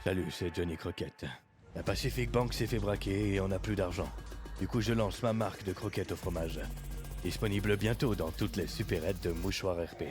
Salut, c'est Johnny Croquette. La Pacific Bank s'est fait braquer et on n'a plus d'argent. Du coup, je lance ma marque de croquettes au fromage. Disponible bientôt dans toutes les supérettes de Mouchoir RP.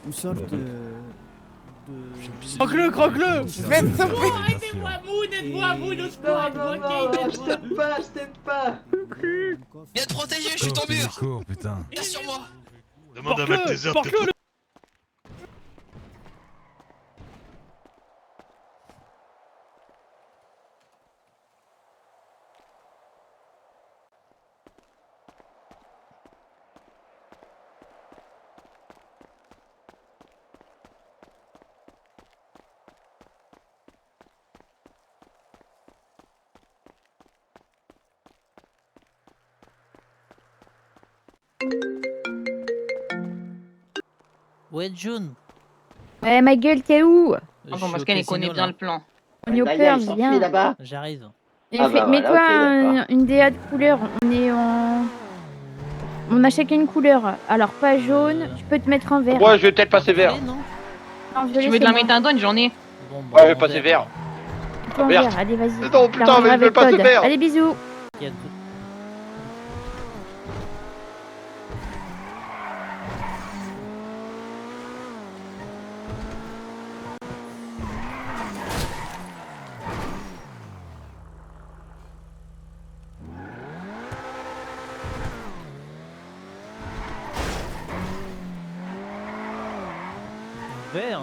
Une sorte de... Croque-le, croque-le. Arrêtez-moi, Moon, aide-moi, Moon, au secours, Je t'aide pas. Viens te protéger, je suis ton mur. Cours, putain. Viens sur moi. Demande à Mac Taser de te Porte-le. Ouais, June. Ouais, ma gueule, t'es où? Enfin, parce qu'elle connaît bien le plan. On est au peur, viens. là-bas. J'arrive. Et Ah bah voilà, mets-toi ok, d'accord. une DA de couleur. On a chacun une couleur. Alors, pas jaune, tu peux te mettre un vert. Ouais, je vais peut-être passer vert. Non. Non, Si tu veux de la méthadone, j'en ai. Bon, Ouais, je vais passer vert. Toi, vert. vert. Allez, vas-y. Non, putain, mais je veux passer vert. Allez, bisous. Vert.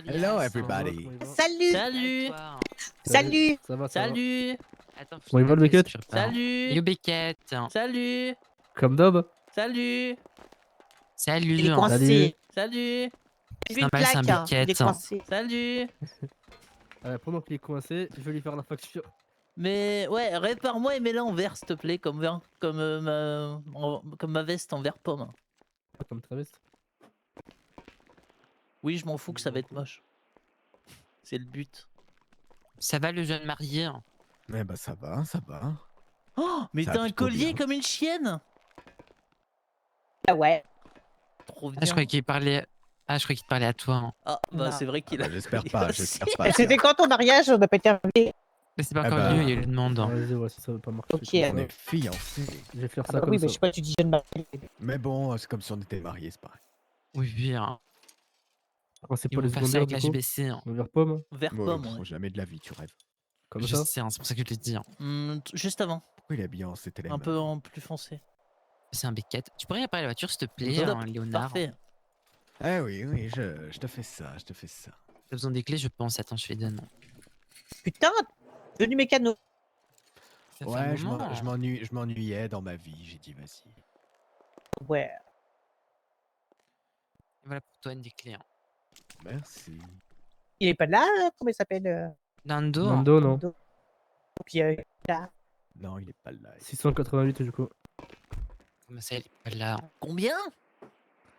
Hello everybody. Salut. Salut. Salut. Ça va, Salut. Attends, Bon, il va le Beckett. Salut. Yo Beckett. Salut. Comme d'hab. Salut. Salut. Il est coincé. Salut. Lui normal, c'est un plaque, hein. Il est Beckett. coincé. Salut. Pendant qu'il est coincé, je vais lui faire la facture. Mais ouais, répare-moi et mets-la en vert, s'il te plaît, comme ma veste en vert pomme. Comme ta veste. Oui, je m'en fous que ça va être moche. C'est le but. Ça va le jeune marié? Eh bah ça va, ça va. Oh, mais Ça t'as va un plutôt collier bien. comme une chienne. Ah ouais. Trop bien. Ah, je croyais qu'il parlait. Ah, je croyais qu'il te parlait à toi. Hein. Ah, bah Non. c'est vrai qu'il a. J'espère il pas, a j'espère aussi. pas. C'était quand ton mariage? On n'a pas été invité. Mais c'est pas Ah encore bah. mieux, il y a eu une demande. Vas-y, ouais, si ça veut pas marcher. Ok. c'est On comme est fiancés. ça. Je vais faire Ah ça bah comme oui, ça. mais je sais pas, tu dis jeune marié. Mais bon, c'est comme si on était mariés, c'est pareil. Oui, oui. Hein. C'est Ils pas vont les faire ça secondaires avec du coup. l'HBC. Hein. Le vert pomme. Vert Ouais, pomme, pff, ouais. jamais de la vie, tu rêves. Comme Je ça. sais, hein, c'est pour ça que je te le dis. Hein. Juste avant, Pourquoi il est habillé en CTLM? un peu en plus foncé. C'est un Beckett. Tu pourrais réparer la voiture, s'il te plaît, Top, hein, Léonard? Parfait. Ah oui, oui, je te fais ça, je te fais ça. T'as besoin des clés, je pense. Attends, je les donne. Putain, devenu mécano. Ça fait un Ouais, moment. je m'ennuyais dans ma vie, j'ai dit vas-y. Ouais. Et voilà pour toi, une des clés. Hein. Merci. Il est pas là, comment il s'appelle Nando. Hein. Nando, non. Puis là. Non, il est pas là. 688 du coup. Comment ça, il est pas là? Hein. Combien?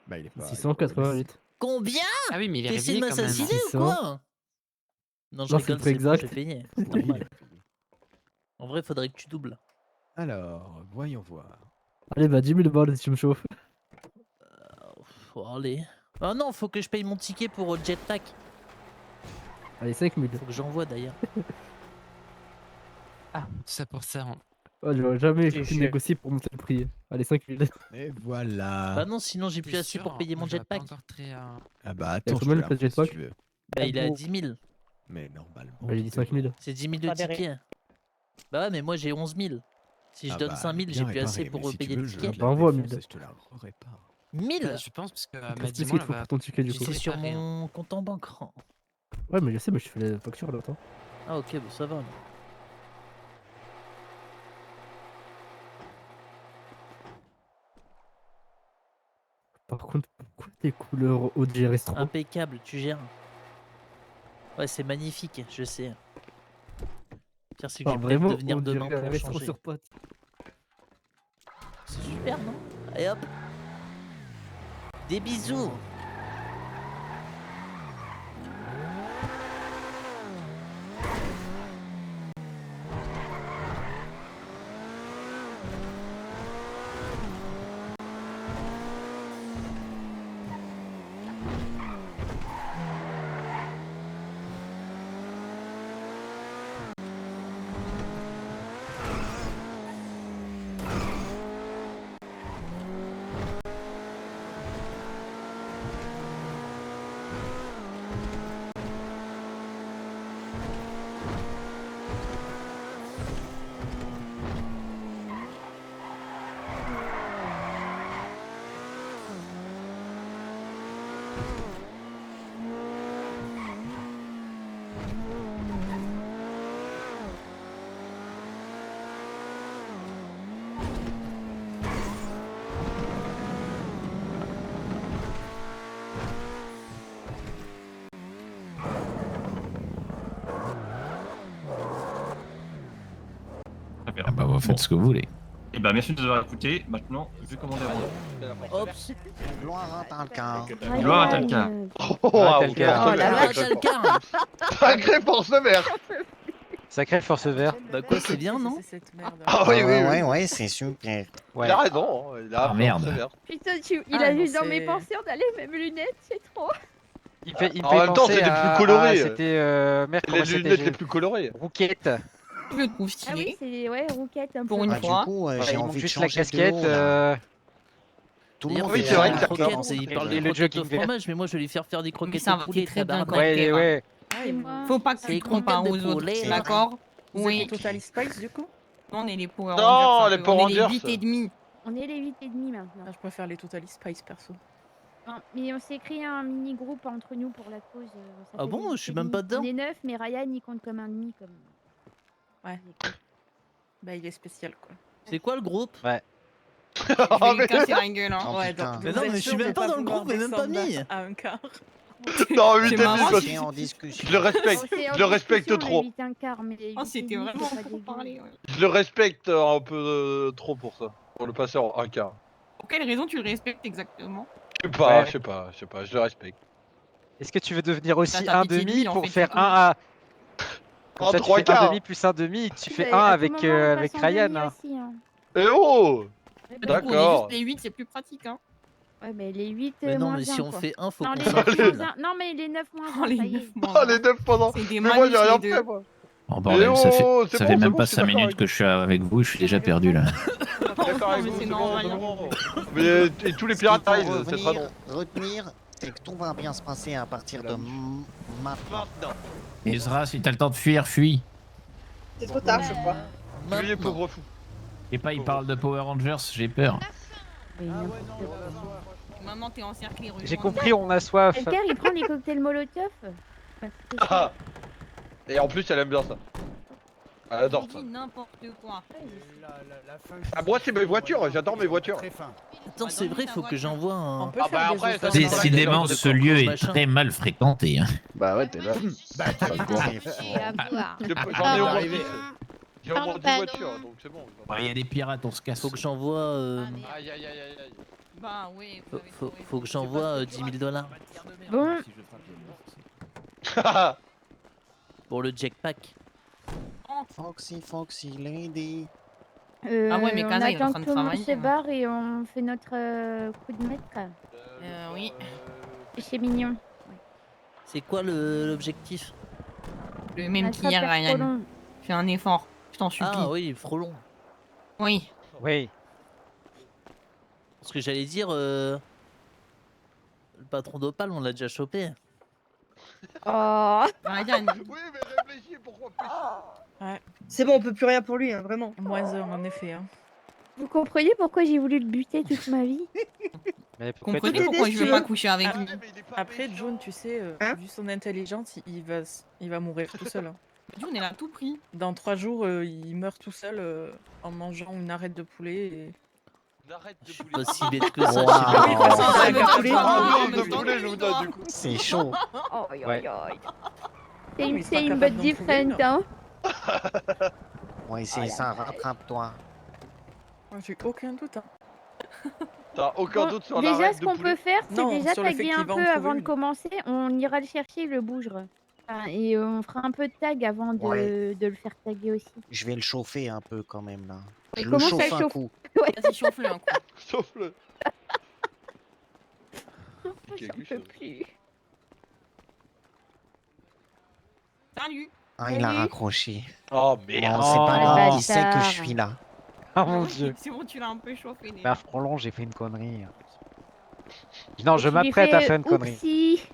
Bah, il est pas. 688. Combien? Ah oui, mais il est T'essaies de réveillé quand même. Hein. m'assassiner ou 600. quoi? Non, je Non, c'est rigole, le prix c'est bon, exact. j'ai payé. C'est normal. En vrai, faudrait que tu doubles. Alors, voyons voir. Allez, bah 10 000 balles si tu me chauffes. Allez. Ah non, faut que je paye mon ticket pour Jetpack. Allez, 5 000. Faut que j'envoie d'ailleurs. Ah, tout ça pour ça. Hein. Oh, j'aurais jamais J'ai pu chier. négocier pour monter le prix. Allez, 5 000. Et voilà. Bah non, sinon j'ai T'es plus assez sûr? pour payer mon Moi, je vois pas Jetpack. encore très, Ah bah attends, je combien te le la prix de refais si Jetpack tu veux. Bah il est à 10 000. Mais normalement. Bah, j'ai dit tout est 5 000. C'est 10 000 de Pas des tickets. Bah ouais, mais moi j'ai 11 000. Si je Ah donne bah, 5 000, j'ai bien plus assez réparé, pour mais si tu payer veux, le je ticket. te la Envoie, défonce 1000. et je te la répare. 1000? Je pense parce que Qu'est-ce m'a dit qu'il moi, te faut pour ton ticket du tu coup sais- C'est sur réparé, mon compte en banque. Ouais, mais je sais, mais je fais la facture là, attends. Ah ok, bah ça va. alors. Par contre, pourquoi tes couleurs OG Restaurant? Impeccable, tu gères. Ouais, c'est magnifique, je sais. Pire, c'est que j'ai Vraiment, peut-être de venir on demain dirait un pour restaurant changer. sur pattes. C'est super, non? Allez hop. Des bisous. Ah bah vous faites ce que vous voulez. Et bah merci de nous avoir écoutés. Maintenant, je vais commander un Hop. Gloire à Talca. Gloire à Talca. Oh, Oh la vache, quelqu'un. Sacré force de mer. Sacré force vert. Bah quoi, c'est bien, non? Ah oui, oui, oui. Ouais, c'est super. Il a raison. Il a Ah, merde. force de mer. Putain, il a vu dans mes pensées, on a les mêmes lunettes, c'est trop. Il me fait En même temps, penser c'était à- plus coloré. à- C'était merde, Les comment c'était, lunettes j'ai- les plus colorées. Rouquette. Ah oui, c'est ouais, rouquette un peu. Pour une Ah, fois. du coup, j'ai il envie manque de juste la changer de casquette. l'eau, là. Tout le D'ailleurs, monde Oui, fait c'est vrai ça. que des croquettes, il parle Et des le croquettes au jogging vert. fromage, mais moi je vais lui faire faire des croquettes ça au va poulet, très bien tabarnak. Ouais, ouais. C'est moi. Faut pas que C'est les tu te compares croquettes aux de autres, poulet, là. d'accord? Oui. Oui. Total Spice du coup? Non, on est les Power Non, Rangers. les un peu. Power On est les Rangers. 8 et demi. On est les 8 et demi maintenant. Je préfère les Total Spice perso. Non, mais on s'est créé un mini-groupe entre nous pour la cause. Ah bon, je suis même pas dedans. On est 9, mais Ryan il compte comme un demi. Comme... Ouais. Bah, il est spécial, quoi. C'est quoi le groupe? Ouais. Je vais lui casser la gueule, hein. Oh, Ouais, putain. donc, Mais vous non, êtes mais je sûr suis de même pas dans le vouloir groupe, mais même pas descendre mis. à un quart. Non, 8 C'est et demi, marrant, parce C'est que en discussion. je le respecte. Je le respecte trop. 8 un quart, mais Oh, 8 et c'était demi, vraiment c'est pas pour dégueu. parler, ouais. Je le respecte un peu trop pour ça. Pour le passer en un quart. Pour quelle raison tu le respectes exactement? Je sais pas, Ouais. je sais pas, je sais pas, je le respecte. Est-ce que tu veux devenir aussi t'as un pitié de demi lui, en pour fait, faire du coup. un à... Comme En ça, tu trois fais un quarts. demi plus un demi, tu fais Mais un à tout avec, moment, on avec passe en Ryan. demi Hein. aussi, hein. Eh oh! Du coup, on est D'accord. juste les 8, c'est plus pratique, hein. Ouais, mais les 8 Mais non, moins mais si 1, on quoi. fait un, faut Non, qu'on les s'en 9 fout, moins là. 1. Non, mais les 9 moins 1, Oh, les ça y 9 est. mois. Ah, les 9 pendant. C'est des Mais moi, j'ai manus, rien les deux. fait, moi. Oh bordel, ça fait- ça fait même pas 5 minutes que je suis avec vous, je suis déjà perdu là. D'accord avec mais vous, c'est c'est bon, normal, c'est hein. bon. Mais et tous les Ce qu'il pirates faut arrivent, c'est pas non. retenir, c'est que tout va bien se passer à partir de maintenant. Ezra, si t'as le temps de fuir, fuis. C'est trop tard, je crois. Fuyez, pauvre fou. Et pas, il parle de Power Rangers, j'ai peur. Mais n'importe quoi. Maintenant, t'es encerclé. J'ai rejoins-nous. compris, on a soif. Edgar, il prend les cocktails Molotov. Enfin, c'est ça. Ah. Et en plus, elle aime bien ça. Elle adore Tu ça. dis n'importe quoi. Ah, moi, c'est mes voitures, j'adore mes voitures. Attends, c'est vrai, faut que j'envoie un. Ah, bah après, ça, Décidément, c'est ce lieu est machin. très mal fréquenté. Hein. Bah ouais, t'es là. Et à boire. J'en ai au moins 10. J'ai au moins 10 Pardon. voitures, donc c'est bon. Il y a des pirates, on se casse. Faut que j'envoie. Aïe, aïe, aïe, aïe, aïe. Bah, oui. Faut que j'envoie 10 000 $. Bon, Pour le jackpack. Foxy, Foxy, lady. Ah ouais, mais on Kaza, il est en attend train de que tout le monde travailler, se là. barre et on fait notre coup de maître. Oui. C'est mignon. C'est quoi l'objectif? Le même On qu'hier, attrape Ryan. Frolon. Fais un effort. Je t'en supplie. Ah oui, Frolon. Oui. Oui. Parce que j'allais dire. Le patron d'Opal, on l'a déjà chopé. Oh. Ryan. Oui, mais réfléchis, pourquoi plus? C'est bon, on peut plus rien pour lui, hein, vraiment. Moins 1, en effet. Hein. Vous comprenez pourquoi j'ai voulu le buter toute ma vie? Mais pourquoi Comprenez tu- pourquoi je veux pas coucher avec Ah, lui. mais il est pas Après, méchant. John, tu sais, Hein vu son intelligence, il va mourir tout seul. Hein. John, il a tout pris. Dans 3 jours, il meurt tout seul en mangeant une arête de poulet. Et... Arrête de Je suis poulet. pas si bête que ça. Wow. je sais Oui, pas. de toute façon, c'est un Ah, poulet. Ah, mais de c'est poulet, je vous donne du coup. C'est chaud. Oh, Ouais. C'est Non, mais une, il sera c'est une capable bonne d'en différente, trouver, hein. On va essayer ça, rattrape-toi. J'ai aucun doute. Hein. T'as aucun Bon, doute sur la déjà, arête ce de qu'on poulet. peut faire, c'est Non, déjà sur le fait taguer qu'il un va en peu trouver avant de une. commencer. On ira le chercher, le bougere. Enfin, et on fera un peu de tag avant Ouais. de le faire taguer aussi. Je vais le chauffer un peu quand même là. Et Je le comment ça chauffe un chauffe? coup. Vas-y, chauffe-le un coup. Sauf-le. J'en peux plus. Salut. Ah, il a Salut. raccroché. Oh Bon, merde. c'est pas Oh, grave, le il sait que bâtard. je suis là. Oh mon dieu. C'est bon, tu l'as un peu chauffé. déjà. Bah, Frolon, j'ai fait une connerie. Non, je Tu lui m'apprête à fais faire une connerie. oupsie. Oui,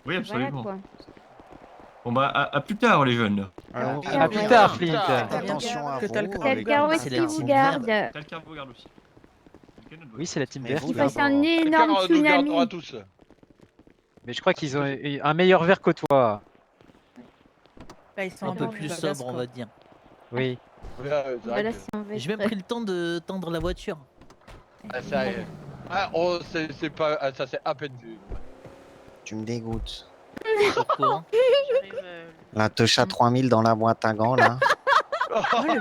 Voilà absolument. quoi. Bon bah, à plus tard les jeunes. Alors, À plus tard, faites Flint. attention à Que t'as le vous. corps avec Quelqu'un la aussi team vous verte. garde. Quelqu'un vous regarde aussi. Oui, c'est la team Mais verte. vous, Il là. fasse un d'abord. énorme Nous tsunami. gardera tous. Mais je crois qu'ils ont eu un meilleur verre que toi. Là, ils sont Un peu plus plus badass, sobre, on quoi. va dire. Oui. Ouais, c'est vrai Voilà, que- si on veut J'ai même être- pris le temps de tendre la voiture. Ah, ça y est. Ah, oh, c'est pas. Ah, ça, c'est à peine vu. Tu me dégoûtes. Pourquoi? La Tosha 3000 dans la boîte à gants là. Oh, le petit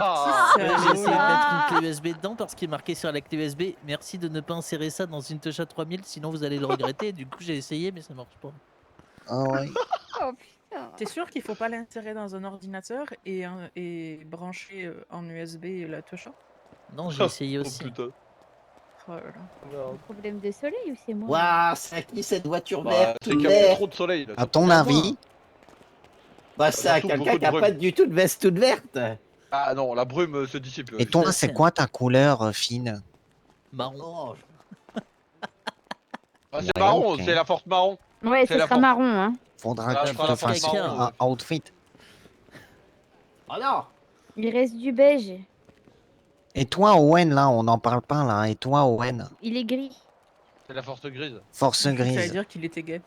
Ouais, j'ai salaud, essayé de là. mettre une clé USB dedans parce qu'il est marqué sur la clé USB. Merci de ne pas insérer ça dans une Tosha 3000, sinon vous allez le regretter. Du coup, j'ai essayé, mais ça marche pas. Ah ouais. Oh putain. T'es sûr qu'il faut pas l'insérer dans un ordinateur et brancher en USB la Tosha? Non, j'ai essayé Oh aussi. putain. Oh là là. Merde. Problème de soleil ou c'est moi? Waouh, c'est à qui cette voiture Bah, verte c'est toute qu'il y a verte? trop de soleil là. À ton avis, Bah, c'est à Surtout quelqu'un beaucoup qui a de pas brume. du tout de veste toute verte. Ah non, la brume se dissipe. et toi, c'est quoi ta couleur fine? Marron. Oh, Ah, c'est Ouais, marron, ok. c'est la force marron. Ouais, C'est ce la sera force. marron, hein. Faudra Ah, que je tu ferai te la force fasses marron. un outfit. oh non. Il reste du beige. Et toi, Owen, là, on n'en parle pas là. Et toi, Owen? Il est gris. C'est la force grise. Force Ça veut grise. dire qu'il était gay.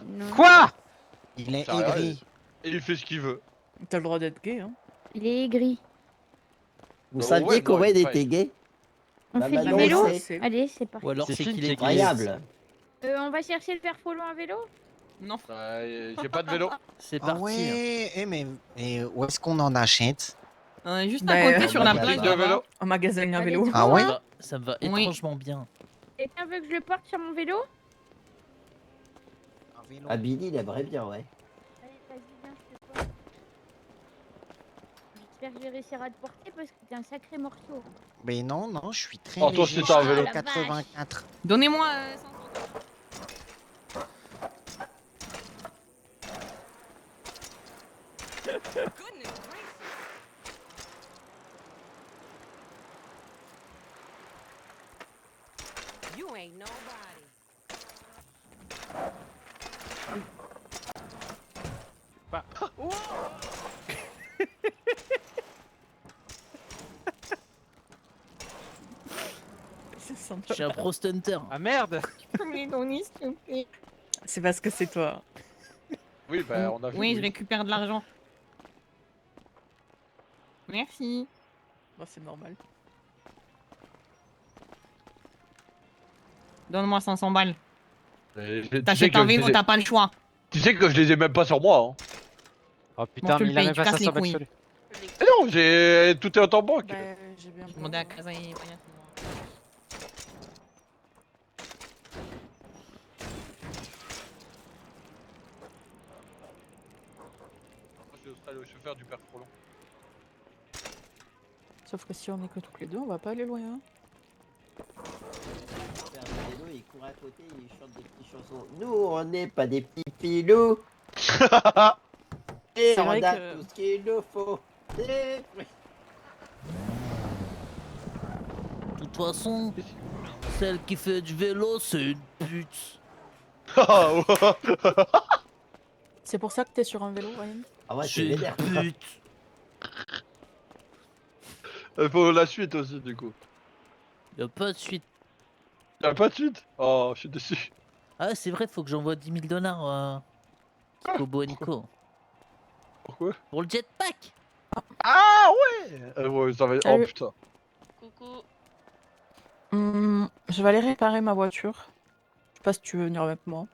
Non. Quoi? Il est Ça a aigri. Et il fait ce qu'il veut. T'as le droit d'être gay, hein. Il est aigri. Vous Bah saviez ouais, non, qu'Owen il est pas- était gay? On Bah, fait du maintenant, vélo on sait. Allez, c'est parti. Ou alors C'est c'est Finn qu'il qui est est gay. Incroyable. On va chercher le fer folon à vélo Non. J'ai pas de vélo. C'est Ah parti. ouais, mais où est-ce qu'on en achète? On est juste Bah, à côté sur la bah, plage. bah, De vélo. Un magasin à Allez, vélo. tu Ah vois, ouais? hein. Ça me va Oui. étrangement bien. Quelqu'un veut que je le porte sur mon vélo Un vélo. Ah, Billy, il aimerait bien, ouais. Allez, vas-y, viens, je te porte. J'espère que je vais réussir à te porter parce que t'es un sacré morceau. Mais non, je suis très Oh, toi, léger. c'est un je suis vélo. à 84. Donnez-moi 500. Je suis un pro stunter. Ah merde! C'est parce que c'est toi. Oui, bah on a vu. Oui, je récupère de l'argent. Merci. Bah, c'est normal. Donne-moi 500 balles. Tu sais T'achètes que un je vélo, les ai- t'as pas le choix. Tu sais que je les ai même pas sur moi. Hein. Oh putain, je te mais le il a paye, même tu pas casses les 500 balles couilles. sur lui. Eh non, tout est en banque. Bah, j'ai bien J'ai demandé à Casa et Payas. Je serai le chauffeur du père Frolon. Sauf que si on est que toutes les deux, on va pas aller loin. Hein. Faire un vélo, il court à côté, il chante des petites chansons. Nous, on n'est pas des petits filous. Et C'est on vrai a que- tout ce qu'il nous faut. Des fruits. De toute façon, celle qui fait du vélo, c'est une pute. C'est pour ça que t'es sur un vélo, Ryan. Ah ouais, C'est c'est une vénère. pute. Il faut la suite aussi, du coup. Y'a pas de suite. Y'a pas de suite. Oh, je suis déçu. Ah, c'est vrai, faut que j'envoie 10 000 $. Kiko Boenko. Pourquoi? Pour le jetpack. Ah ouais, ouais, ça va. Oh Salut. putain. Coucou. Je vais aller réparer ma voiture. Je sais pas si tu veux venir avec moi.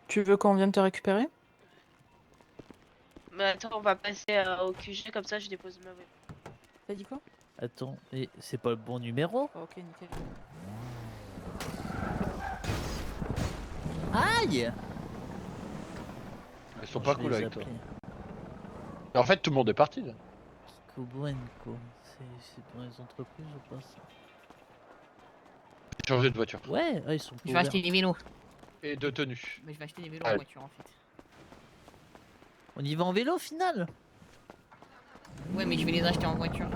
Tu veux qu'on vienne te récupérer? Mais attends, on va passer au QG, comme ça je dépose ma voiture. T'as dit quoi? Attends, mais c'est pas le bon numéro. Oh, ok, nickel. Aïe. Ils sont pas Je cool les avec toi. appelais. Mais en fait, tout le monde est parti là. Kiko Boenko. C'est dans les entreprises ou pas ça? J'ai changé de voiture. Ouais, ils sont Je vais acheter des vélos. Et de tenue. Mais je vais acheter des vélos Ouais. en voiture en fait. On y va en vélo au final. Ouais, mais je vais les acheter en voiture.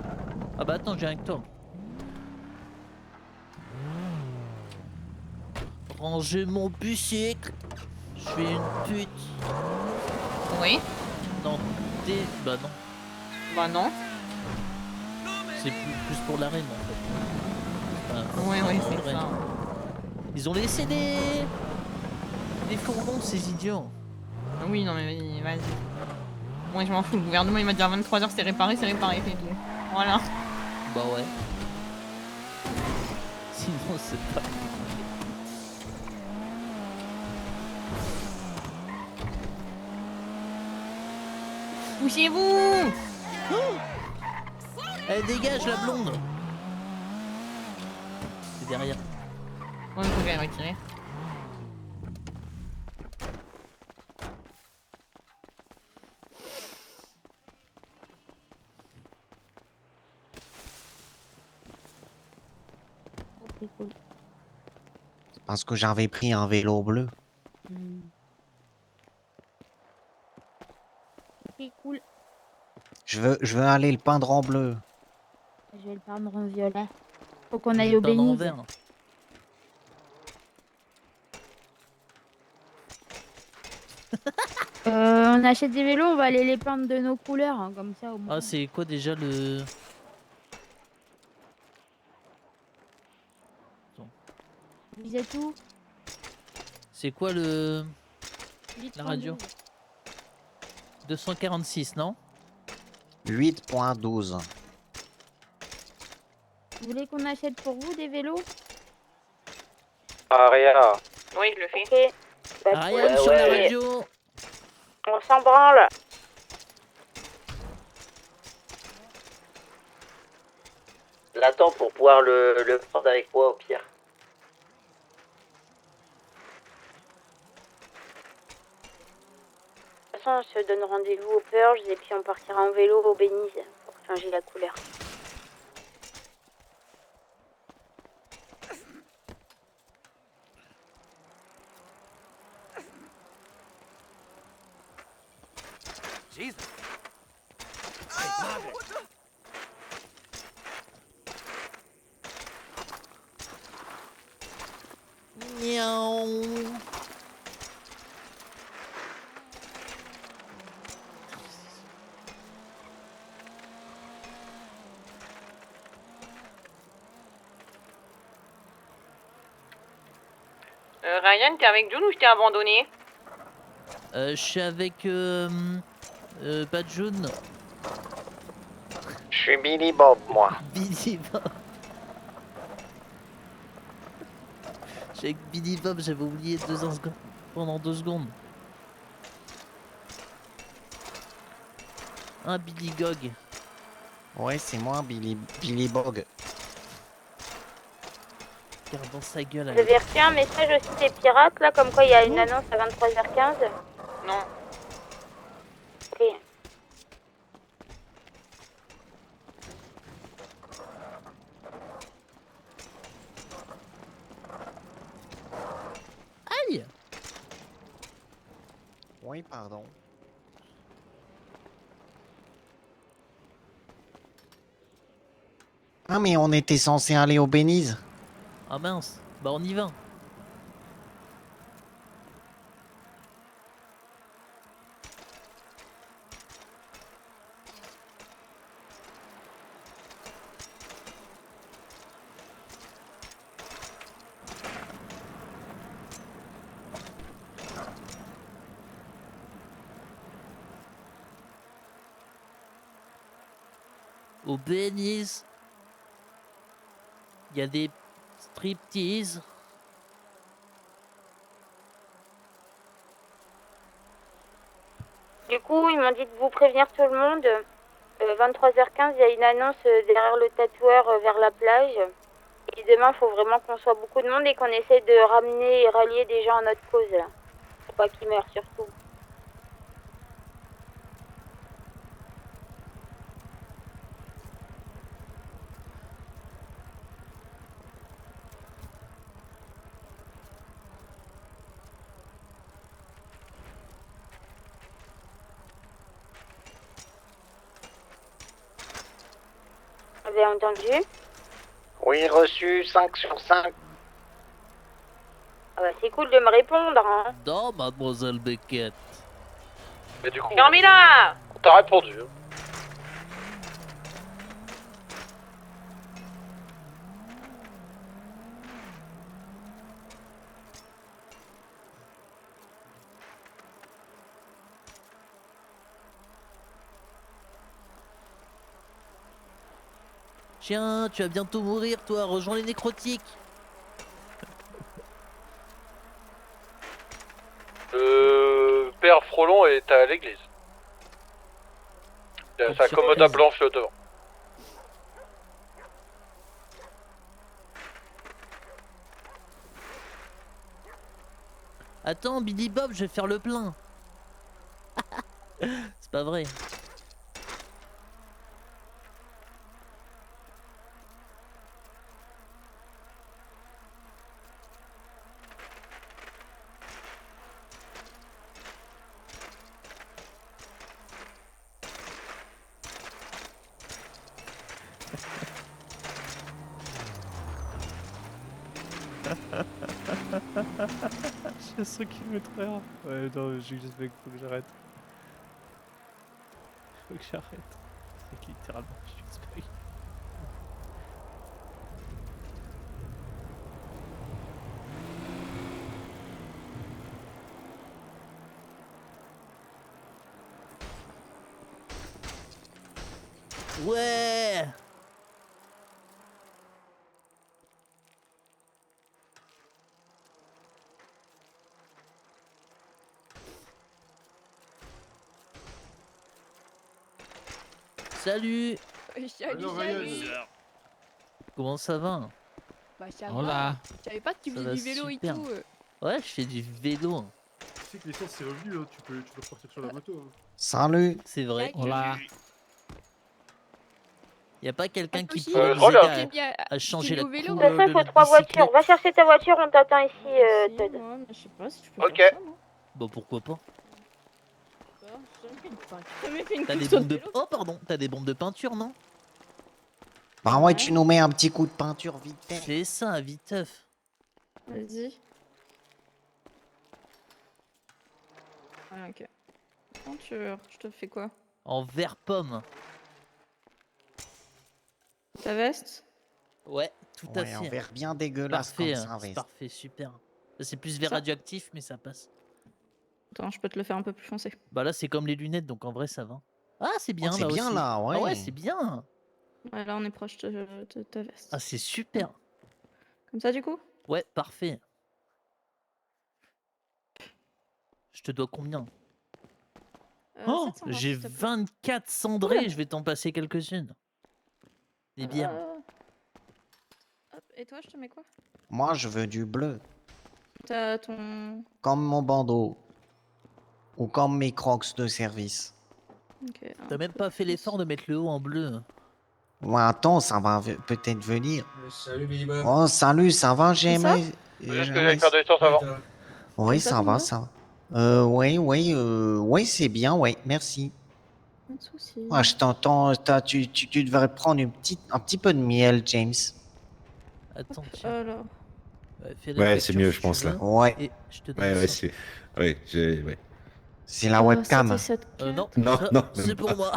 Ah bah attends, j'ai rien que toi. Rangez mon bicycle. Je suis une pute. Oui. Non, t'es... Bah non. Bah non. C'est plus pour la reine en fait. Enfin, Ouais, ouais, c'est vrai. ça. Ils ont laissé des fourgons, ces idiots. Oui, non mais vas-y. Moi je m'en fous, le gouvernement il m'a dit à 23h c'est réparé, c'est tout. Voilà. Bah ouais. Sinon c'est pas... Poussez-vous. Elle dégage la blonde. C'est derrière. Ouais, vous pouvez la retirer. C'est cool. Parce que j'avais pris un vélo bleu. Ok, cool. Je veux aller le peindre en bleu. Je vais le peindre en violet. Faut qu'on Je aille vais au peindre en Béniz. vert. On achète des vélos, on va aller les peindre de nos couleurs, hein, comme ça au moins. Ah c'est quoi déjà le... Attends, Vous êtes où? C'est quoi le... Dites la radio? 246, non? 8.12. Vous voulez qu'on achète pour vous des vélos? Aria. Oui, je le fais. Ok. Ariane sur la radio. On s'en branle. L'attends pour pouvoir le prendre avec moi au pire. De toute façon, on se donne rendez-vous au Purge et puis on partira en vélo au Bénize pour changer la couleur. Miaou. Ryan, t'es avec June ou je t'ai abandonné? Je suis avec... pas June. Je suis Billy Bob, moi. Billy Bob. Je suis avec Billy Bob, j'avais oublié pendant 2 secondes. Un Billy Gog. Ouais, c'est moi, Billy Bog. Regarde dans sa gueule. Vous avez reçu un message aussi des pirates là, comme quoi il y a une annonce à 23h15? Non. Ok. Aïe! Oui, pardon. Ah, mais on était censé aller au Bénize. Ah mince, bah on y va. Au Bénize, il y a des striptease. Du coup, ils m'ont dit de vous prévenir tout le monde. 23h15, il y a une annonce derrière le tatoueur vers la plage. Et demain, il faut vraiment qu'on soit beaucoup de monde et qu'on essaie de ramener et rallier des gens à notre cause là. Faut pas qu'ils meurent surtout. Vous avez entendu? Oui, reçu 5 sur 5. Ah bah c'est cool de me répondre, hein. Non, mademoiselle Beckett. Mais du coup, Carmilla! on t'a répondu. Tiens, tu vas bientôt mourir, toi. Rejoins les nécrotiques. Le père Frolon est à l'église. Il a sa commoda blanche devant. Attends, Billy Bob, je vais faire le plein. C'est pas vrai. Je suis 100 km/h. Ouais, non, j'espère qu'il faut que j'arrête. Faut que j'arrête. C'est littéralement, j'espère. Ouais. Salut. Salut, salut. Comment ça va? Bah ça Hola. va. Je savais pas que tu Ça faisais va du vélo super. et tout. Ouais, je fais du vélo. Tu sais que l'essence c'est revenu, hein. Tu peux repartir sur la moto. Hein. Salut. C'est vrai. Hola. Y a pas quelqu'un qui Aussi, pourrait je nous regarde. aider à changer la De toute couleur façon, il de faut notre 3 voitures. bicyclette? Va chercher ta voiture, on t'attend ici, Todd. Ouais, mais je sais pas si tu peux Ok. faire ça, moi. Bon, pourquoi pas? J'ai jamais fait une T'as des course au bombes de... vélo. Oh, pardon, t'as des bombes de peinture, non? Bah ouais, tu nous mets un petit coup de peinture vite fait. C'est ça, viteuf. Vas-y. Ah, ok. Peinture, je te fais quoi? En vert pomme. Ta veste? Ouais, tout à Ouais, fait. un verre bien dégueulasse Parfait, comme ça, hein, c'est veste. parfait, super. Ça, c'est plus vert Ça. radioactif, mais ça passe. Attends, je peux te le faire un peu plus foncé. Bah là, c'est comme les lunettes, donc en vrai, ça va. Ah, c'est bien, c'est là bien, aussi. là, Ah ouais, ouais. c'est bien. Ouais, là, on est proche de ta veste. Ah, c'est super. Comme ça, du coup? Ouais, parfait. Je te dois combien? Oh, 720, j'ai s'il te plaît. 24 cendrées, Oula. je vais t'en passer quelques-unes. Des bières. Hop, et toi, je te mets quoi? Moi, je veux du bleu. T'as ton... Comme mon bandeau. Ou comme mes crocs de service. Ok, un T'as même peu pas fait plus. l'effort de mettre le haut en bleu. Ouais, attends, ça va peut-être venir. Salut Billy Oh, salut, ça va, C'est ça? Juste que j'allais faire de l'essence avant. Oui, Ça ça tombe va, bien. ça va. Oui, c'est bien, ouais, merci. Pas de soucis. Ouais, je t'entends, tu devrais prendre un petit peu de miel, James. Attends, tiens. Alors... Fais la Ouais, c'est facture mieux, si je tu pense, là. veux, Ouais. Et je te donne Ouais, ça. c'est. Ouais, j'ai. Ouais. C'est la webcam. C'était 7 Non, Non, ça, non, c'est même pour pas. moi.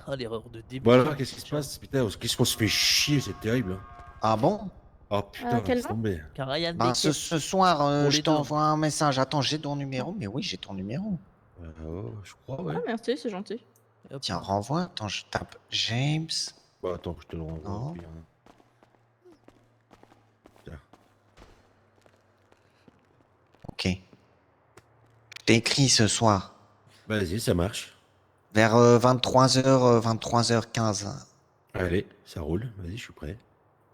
Ah, l'erreur de début. Bon, alors, qu'est-ce qui se passe? Putain, qu'est-ce qu'on se fait chier, c'est terrible. Hein. Ah bon? Oh putain, quelle laisse tomber. Car Ryan Ben, Beckett. ce soir, Pour je les deux. t'envoie un message. Attends, j'ai ton numéro? Mais oui, j'ai ton numéro. Je crois, ouais. Ah, merci, c'est gentil. Hop. Tiens, renvoie. Attends, je tape James. Bon, attends, je te le renvoie. Non. Puis, hein. Tiens. Ok. T'es écrit ce soir. Vas-y, ça marche. Vers 23h, 23h15. Allez, ça roule. Vas-y, je suis prêt.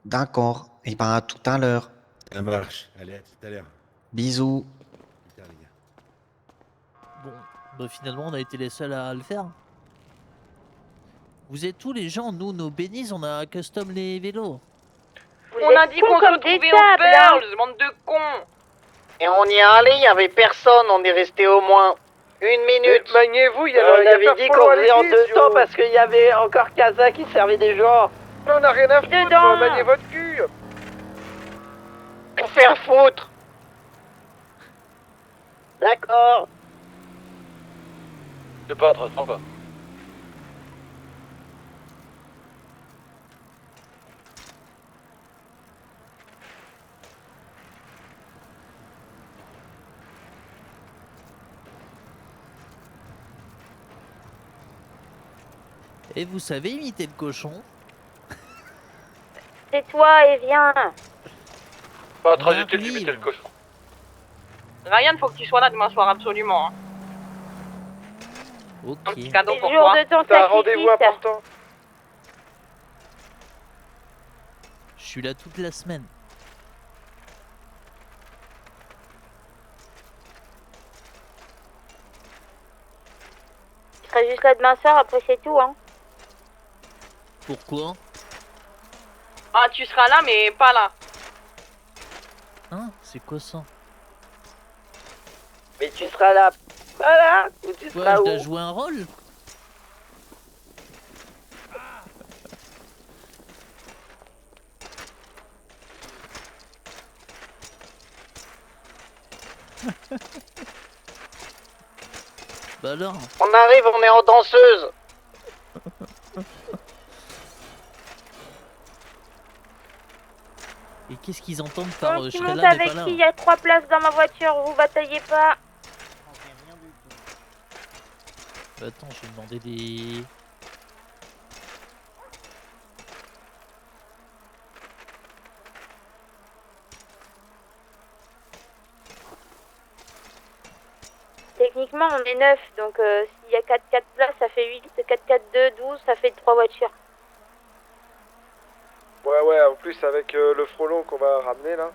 D'accord. Et ben, à tout à l'heure. Ça marche. Allez, à tout à l'heure. Bisous. Putain, les gars. Bon, bah finalement, on a été les seuls à le faire. Vous êtes tous les gens, nous, nos bénis, on a custom les vélos. On a dit qu'on se retrouvait au Pearls, bande de cons. Et on y est allé, il y avait personne. On est resté au moins 1 minute. Maniez-vous, il y On avait dit qu'on faisait en 2 temps parce qu'il y avait encore Kaza qui servait des gens. On n'a rien à foutre, Dedans. maniez votre cul. Faire foutre. D'accord. C'est pas trop sympa. Et vous savez imiter le cochon? Tais-toi et viens. Pas On très arrive. utile d'imiter le cochon. Ryan, faut que tu sois là demain soir, absolument. Hein. Ok. Un petit cadeau C'est pour le jour toi. de ton T'as un rendez-vous sacrifice. important. Je suis là toute la semaine. Tu seras juste là demain soir, après c'est tout, hein. Pourquoi? Ah, tu seras là, mais pas là. Hein? C'est quoi ça? Mais tu seras là. Voilà. Ou tu Ouais, seras je où? dois jouer un rôle? Bah alors? On arrive, on est en danseuse. Et qu'est-ce qu'ils entendent par Donc, je tu serai montes là mais avec pas là? qui? Il y a 3 places dans ma voiture, vous bataillez pas. Attends, je vais demander des... Techniquement, on est 9, donc s'il y a 4 places, ça fait 8, 4, 2, 12, ça fait 3 voitures. Ouais, en plus avec le frelon qu'on va ramener là.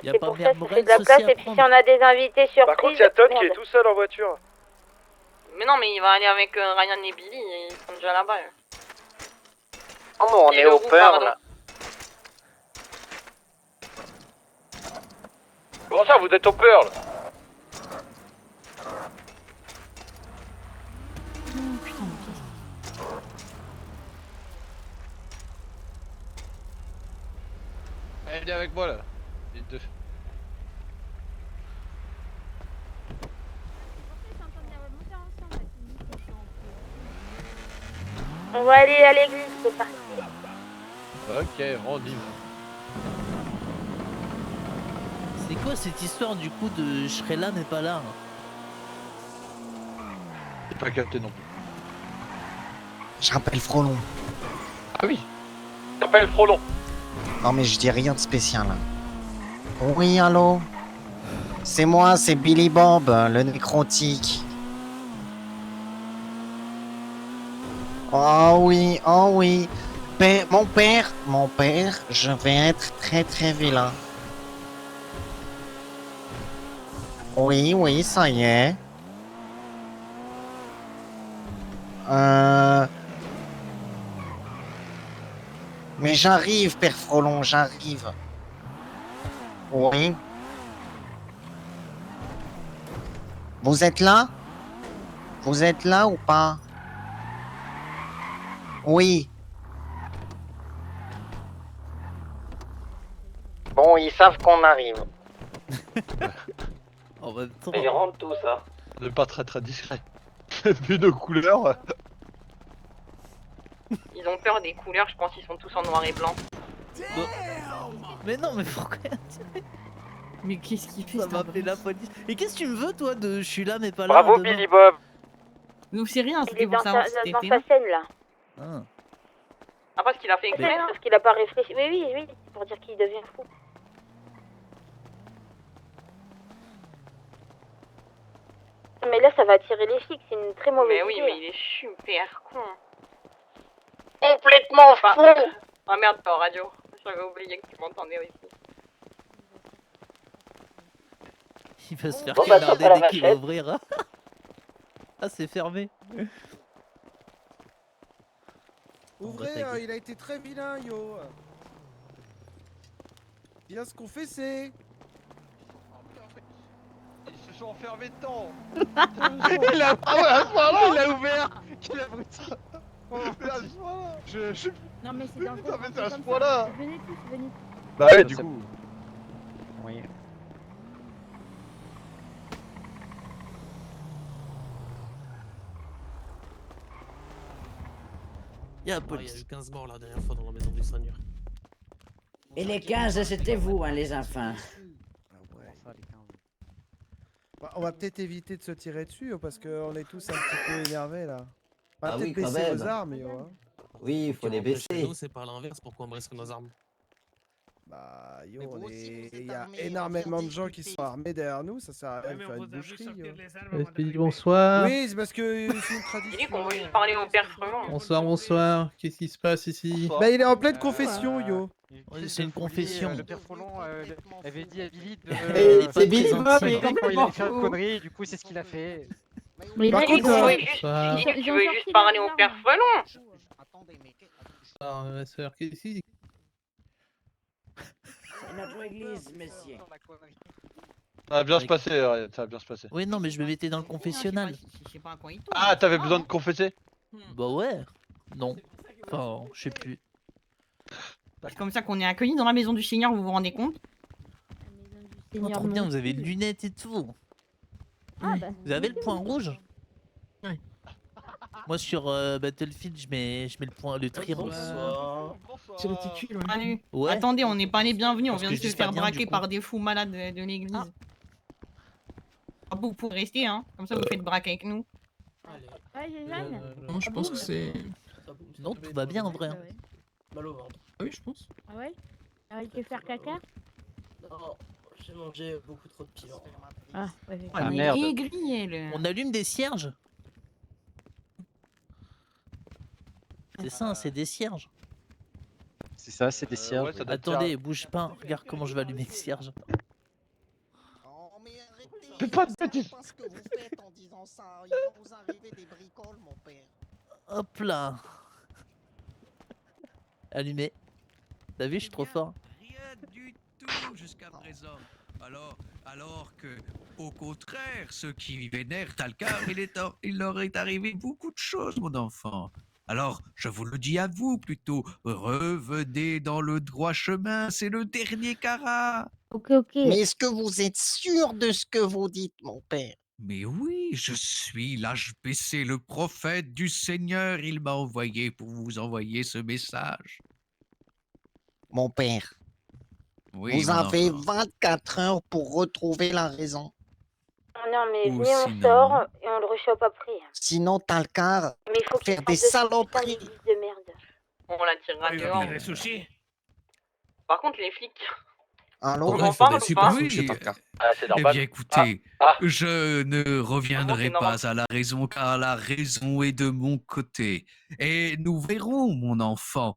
Y a C'est pas pour ça Mère que ça fait Morel de la aussi place, à et puis si prendre. on a des invités surprises... Par contre, il y a Todd qui est merde. tout seul en voiture. Mais non, mais il va aller avec Ryan et Billy, ils sont déjà là-bas. Oh non, on Et est le au roux, Pearl. pardon. Comment ça, vous êtes au Pearl? Allez, viens avec moi là. Les deux. On va aller à l'église, c'est parti. Ok, on y va. C'est quoi cette histoire du coup de je serai là mais pas là? J'ai pas capté non plus. Je rappelle Frolon. Ah oui. T'appelles Frolon. Non mais je dis rien de spécial. Oui, allô? C'est moi, c'est Billy Bob, le nécrotique. Oh oui, oh oui. Mon père, je vais être très très vilain. Oui, ça y est. Mais j'arrive, Père Frolon, j'arrive. Oui. Vous êtes là? Vous êtes là ou pas? Oui. Bon, ils savent qu'on arrive. En même temps. Ils rentrent tout ça. On n'est pas très discret. Vu nos couleurs. Ils ont peur des couleurs, je pense qu'ils sont tous en noir et blanc. Mais non, mais pourquoi? Mais qu'est-ce qu'il fait? Ça m'a appelé la police. Et qu'est-ce que tu me veux toi de je suis là mais pas là? Bravo demain Billy Bob. Nous c'est rien, Il est c'était dans pour savoir sa, si c'était dans fait. sa scène là. Ah. Ah, parce qu'il a fait exprès, C'est là. parce qu'il a pas réfléchi. Oui, pour dire qu'il devient fou. Mais là, ça va attirer les flics, c'est une très mauvaise Mais oui, idée. mais il est super con. Complètement fou. Ah merde, t'es en radio. J'avais oublié que tu m'entendais aussi. Il va se faire Bon, bah, canarder top à la dès qu'il va vachette. ouvrir. Hein. Ah, c'est fermé. Ouvrez, il a été très vilain, yo. Viens se confesser. Ils se sont enfermés dedans. Il a... Ah ouais, à ce moment-là, il a ouvert. Quel abruti. Je... Non mais c'est dans le Putain, mais c'est à ce comme point-là. ça. Venez tous, venez. Bah ouais, du coup. Oui. Il y a la Il y a police. eu 15 morts la dernière fois dans la maison du Seigneur. Et les 15, c'était vous, hein, les enfants. Bah, on va peut-être éviter de se tirer dessus parce qu'on est tous un petit peu énervés là. On va Ah peut-être oui, quand baisser même. nos armes, yo. Hein. Oui, il faut les baisser. Nous, c'est pas l'inverse, pourquoi on brisque nos armes? Bah, yo, Mais vous aussi, vous êtes il y a armés, énormément de regardez, gens qui sont armés derrière nous, ça sert à rien de faire une boucherie. Yo. Bonsoir. Oui, c'est parce que c'est une Il tradition. dit qu'on veut juste parler au père Frelon. Bonsoir, bonsoir. Qu'est-ce qui se passe ici? Bah, il est en pleine confession, yo. C'est une confession. Le père Frolon avait dit à Billy de. C'est Billy Bob, il est quand il complètement allait faire une fou. connerie, du coup, c'est ce qu'il a fait. Mais Par là, contre, ils Tu ont- veux ils juste, Bonsoir. tu dis que ils tu ont veux sorti juste parler leurs au père armes. Frelon. Attendez, mais... Ah, ma soeur, qu'est-ce qui... C'est notre église, messieurs. Ça va bien se passer, Ryan, ça va bien se passer. Oui, non, mais je me mettais dans le Je confessionnal. sais pas à quoi il tourne. Ah, t'avais besoin de confesser? Bah ouais. Non. Enfin, je sais plus. C'est comme ça qu'on est accueillis dans la maison du Seigneur, vous vous rendez compte? Oh, trop bien, vous avez les lunettes et tout. Ah, bah, Vous avez le point rouge? Moi sur Battlefield, je mets le point, le trident. C'est ridicule. Salut. Ouais. Attendez, on n'est pas les bienvenus, on Parce vient que de je se dis pas faire bien, braquer du coup. par des fous malades de l'église. Vous pouvez rester, hein. Comme ça, vous faites braquer avec nous. Non, je pense que c'est. Non, tout va bien en vrai. hein. Mal au ventre. Ah oui, je pense. Ah ouais? T'as fait faire caca? Non, j'ai mangé beaucoup trop de piment. Ah, ouais. Ah, On est merde. aigri, elle. On allume des cierges. C'est ça, c'est des cierges. C'est ça, c'est des cierges. ça doit être Attendez, bouge pas. Regarde comment je vais allumer des cierges. Fais pas de bêtises. Ce que vous faites en disant ça, il va vous arriver des bricoles, mon père. Hop là. Allumé. T'as vu, je suis trop fort. Rien du tout jusqu'à présent. Alors que, au contraire, ceux qui vénèrent Talcar, il leur est arrivé beaucoup de choses, mon enfant. Alors, je vous le dis à vous plutôt, revenez dans le droit chemin, c'est le dernier carat. Ok, ok. Mais est-ce que vous êtes sûr de ce que vous dites, mon père? Mais oui, je suis l'HBC, le prophète du Seigneur. Il m'a envoyé pour vous envoyer ce message. Mon père, Oui, vous mon avez enfant. 24 heures pour retrouver la raison. Non, mais Ou venez, on sinon- sort et on le rechoppe après. Sinon, Talcar Mais il faut qu'il faire des sorte de cette putain saloperies. d'église de merde. On la tirera dehors. Les sushis. Par contre, les flics. Allô? On en parle ou pas? Oui, Ah, c'est eh normal. bien, écoutez, Ah. je ne reviendrai c'est normal. pas à la raison, car la raison est de mon côté. Et nous verrons, mon enfant,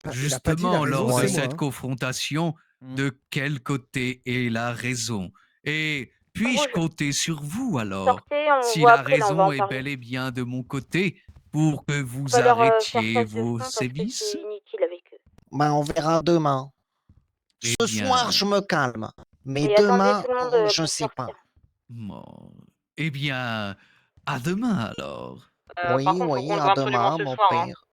Ah, il a pas dit la justement, raison, lors de c'est moi, cette hein. confrontation, de quel côté est la raison. Et puis-je Rouge. compter sur vous, alors, Sortez, on si voit la après, là, on va raison en est parler. bel et bien de mon côté, pour que vous On va leur faire arrêtiez face de vos front parce que sévices? c'est inutile avec eux. Ben, on verra demain. Eh Ce bien, soir, je me calme. Mais Et attendez demain, tout le monde je pour sais pas. sortir. Bon. Eh bien, à demain, alors. Oui, oui, à demain, mon père.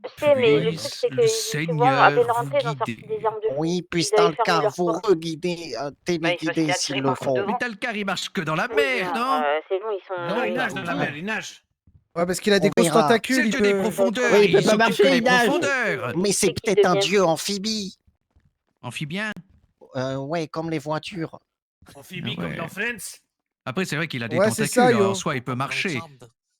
Je sais, mais le truc, Puisse c'est le que souvent, à Seigneur peine vous rentrés, ils ont sorti guider. des armes de feu. Oui, puis Ils avaient fermé Talcar, leur vous porte. reguidez, téléguidez s'il le faut. Mais Talcar, il marche que dans la Oui, mer, non? c'est bon, ils sont... Non, il nage dans la mer, il nage. Ouais, parce qu'il a des On grosses verra. tentacules. C'est le il dieu peut... des profondeurs, Oui, il peut il pas s'occupe marcher, des il nage. profondeurs. Mais c'est Et qu'il peut-être un devient- dieu amphibie. Amphibien? Ouais, comme les voitures. Amphibie Ah ouais. comme dans Friends. Après, c'est vrai qu'il a des Ouais, c'est tentacules, ça, yo. en soi, il peut marcher.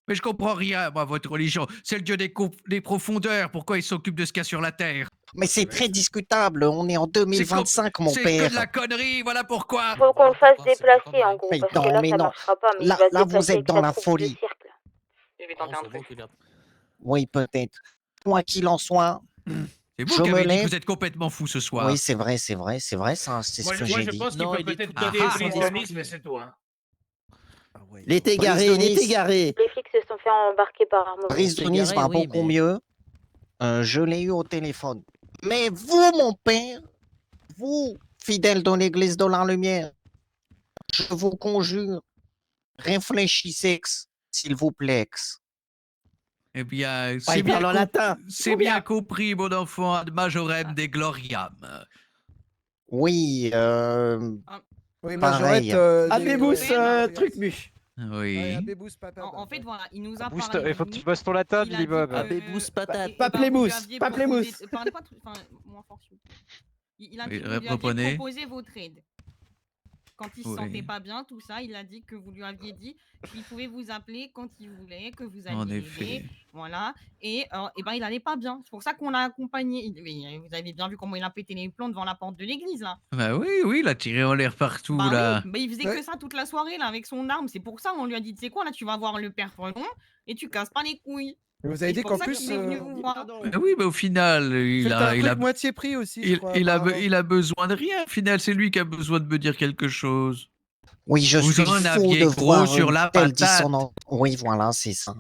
Mais je comprends rien, moi, votre religion. C'est le dieu des profondeurs, pourquoi il s'occupe de ce qu'il y a sur la terre? Mais c'est très discutable, on est en 2025, mon C'est que père. de la connerie, voilà pourquoi. Faut qu'on le fasse déplacer, en gros, Mais parce non, que là, mais ça non. marchera pas. Mais Là- il va se là, vous déplacer êtes avec dans sa la troupe folie. de cirque. Je vais tenter un truc. Oui, peut-être. Quoi qu'il en soit, C'est vous je qui me avez dit que lève. vous êtes complètement fou ce soir. Oui, c'est vrai, ça, c'est ce que j'ai je dit. pense qu'il Non, peut il est peut-être tout- donner Ah, du christianisme, c'est tout. Hein. Il est égaré, il est égaré. Les flics se sont fait embarquer par Armor. Brise de Nice égaré, va oui, beaucoup mais- mieux. Je l'ai eu au téléphone. Mais vous, mon père, vous, fidèle de l'église de la lumière, je vous conjure, réfléchissez, s'il vous plaît. Eh bien, il c'est bien, parle en latin. c'est bien compris, mon enfant, ad majorem de gloriam. Oui, Oui, pareil. Majorette... Abébous, truc mu. Oui. Abébous, papa. En fait, voilà, il nous a Boost, parlé. il faut que tu bosses ton latin, Il a Billy dit Bob. que- Abébous patate. Eh ben, Pamplemousse, vous lui aviez pamplemousse. proposé- Parlez pas trop, enfin, moins fort, s'il vous plaît. Il a Oui, dit que vous lui aviez reprenez. proposé votre aide. Quand il se Oui. sentait pas bien, tout ça, il a dit que vous lui aviez dit qu'il pouvait vous appeler quand il voulait, que vous alliez En l'aider. effet. Voilà. Et ben, il allait pas bien. C'est pour ça qu'on l'a accompagné. Vous avez bien vu comment il a pété les plombs devant la porte de l'église, là. Bah oui, oui, il a tiré en l'air partout, Bah là. oui, bah il faisait Ouais. que ça toute la soirée, là, avec son arme. C'est pour ça qu'on lui a dit, tu sais quoi, là, tu vas voir le père Frelon et tu casses pas les couilles. Vous avez Et dit c'est pour qu'en ça plus... qu'il est venu vous voir. Bah oui, mais au final, il Faites un a, il, a, truc moitié prix aussi, je crois, apparemment. il a besoin de rien. Au final, c'est lui qui a besoin de me dire quelque chose. Oui, je Vous suis en fou aviez de gros voir sur une la telle patate. dissonance. Oui, voilà, c'est ça.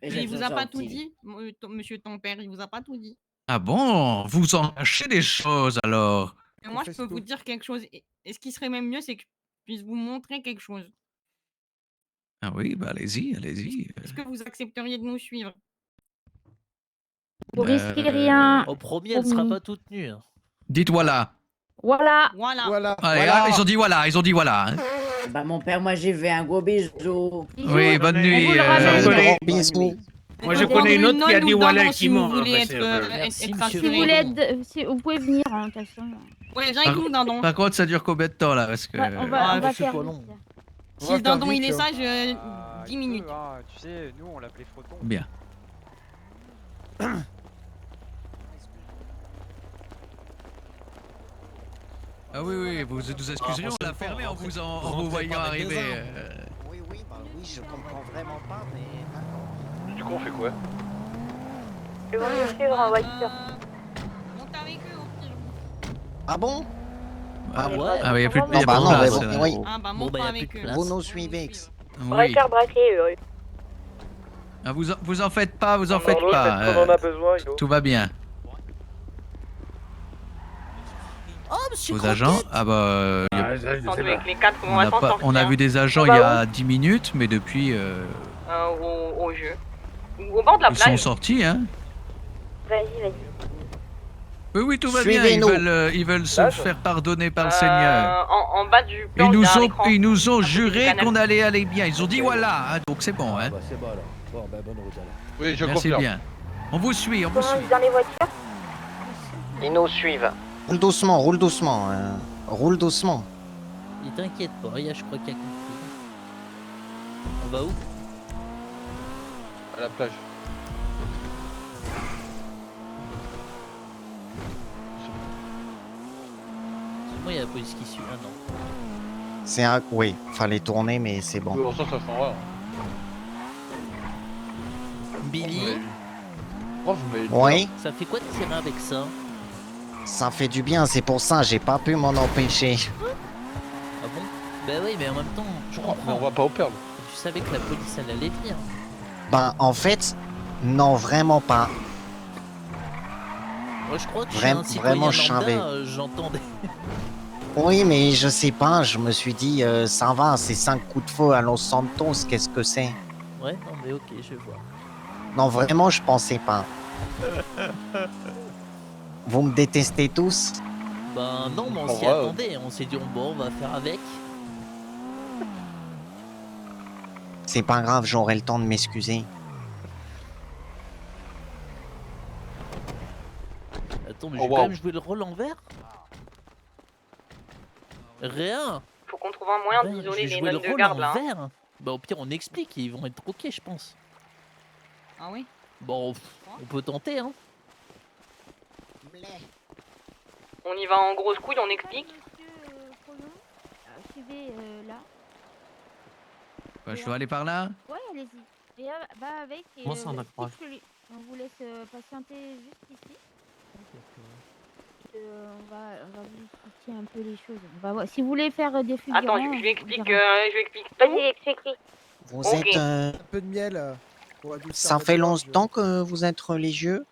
Mais il vous a pas tout dit, monsieur ton père, il vous a pas tout dit. Ah bon? Vous en cachez des choses, alors? Mais moi, je peux vous dire quelque chose. Et ce qui serait même mieux, c'est que je puisse vous montrer quelque chose. Ah oui, bah allez-y, allez-y. Est-ce que vous accepteriez de nous suivre? Vous risquez rien. Au premier, elle sera pas toute nue. hein. Dites voilà. Voilà. Voilà. Allez, ah, ils ont dit voilà, ils ont dit voilà. hein. Bah mon père, moi j'ai fait un gros bisou. Oui, bonne nuit. Bisous. Moi, je connais une autre qui a dit Wallet qui ment. Vous voulez Enfin, être Si vous voulez être, si vous pouvez venir, hein, de toute façon. Ouais, viens avec nous, Dindon. Par contre, ça dure combien de temps là? Parce que... On va faire. Si le Dindon il est sage, 10 minutes. Tu sais, nous on l'appelait Froton. Bien. Ah oui, oui, vous nous excuserez, on l'a fermé en vous voyant arriver. Oui, bah oui, je comprends vraiment pas, mais... Du coup, on fait quoi? Ils vont nous suivre en voiture. Monte avec eux au pire. Ah bon? Ah ouais? Ah bah, y a plus de Non, bah non, place, mais là. oui. Ah bah monte pas avec eux. Vous nous suivez. On va Oui. faire braquer eux. Ah, vous en faites pas, vous en faites Arnaud, pas. peut-être qu'on en a besoin, yo. Tout va bien. Oh, monsieur Vos Croquette. agents? Ah bah... Entendu avec les 4, on va s'en sortir. on a vu des agents il y a 10 minutes, mais depuis... Au jeu. Au bord de la ils plage. sont sortis, hein? Vas-y. Oui, oui, tout va bien. Ils veulent se faire pardonner par le Seigneur. En bas du plan, Ils nous ont juré qu'on allait aller bien. Ils ont dit voilà, hein, donc c'est bon. Hein. Bah, c'est bon alors. Bon, bah, bonne route alors. Oui, je Merci confirme. bien. On vous suit, on vous Comment suit. dans les voitures? Ils nous suivent. Roule doucement, roule doucement. Roule doucement. Il t'inquiète pas, je crois qu'il a compris. On va où? À la plage. Moi, il y a la police qui suit. Ah non. C'est un... Oui, fallait tourner, mais c'est bon. Oui, ça fera rien. Billy, Oh, vous m'avez dit Oui, ça fait quoi de tirer avec ça? ça fait du bien, c'est pour ça, j'ai pas pu m'en empêcher. Ah bon? Bah oui, mais en même temps, je Mais on comprends. va pas au perdre. Tu savais que la police, elle allait venir. Ben, en fait, non, vraiment pas. Moi, je crois que je suis un Vraiment, citoyen je savais. lambda, j'entendais. Oui, mais je sais pas, je me suis dit, ça va, c'est 5 coups de feu à Los Santos, qu'est-ce que c'est? Ouais, non, mais ok, je vois. Non, vraiment, je pensais pas. Vous me détestez tous? Ben non, mais on Oh, s'y ouais. attendait. On s'est dit, bon, on va faire avec. C'est pas grave, j'aurai le temps de m'excuser. Attends, mais Oh, j'ai wow. quand même joué le rôle en vert. Rien. Faut qu'on trouve un moyen Ben, d'isoler j'ai les joué le notes de rôle garde en là. hein. vert. Bah au pire, on explique, ils vont être troqués, je pense. Ah oui? Bon, on peut tenter, hein. On y va en grosse couille, on explique. Monsieur Colomb, suivez là. Bah, je dois aller par là. Ouais, allez-y. Et va avec. Et, Comment ça, on accroche? on vous laisse patienter juste ici. On va vous expliquer un peu les choses. On va voir. Si vous voulez faire des fulgurants... Attends, je lui explique. on verra. Je lui explique. Vas-y, explique. Vous Ok. êtes... Un peu de miel. Pour adoucir Ça votre fait gorge. longtemps que vous êtes religieux?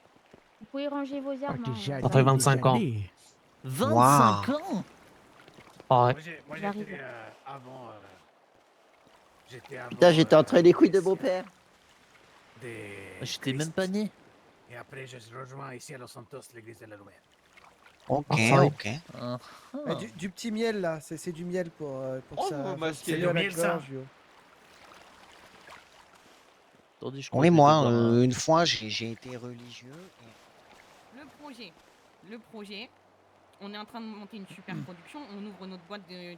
Vous pouvez ranger vos armes. hein. Ça fait 25 ans. 25 ans. Ouais. Moi, j'étais, avant. Putain, j'étais entré les couilles de mon père. J'étais même pas né. Et après, je rejoins ici à Los Santos, l'église de la Lumière. Ok, Enfin. ok. Ah, Ah, du petit miel là, c'est du miel pour Oh, ça. vous masquez C'est du mieux à la miel, ça. gorge, yo. attendez, je crois Oui, que moi, je vais devoir, une fois, j'ai été religieux. Le projet, on est en train de monter une super production. On ouvre notre boîte de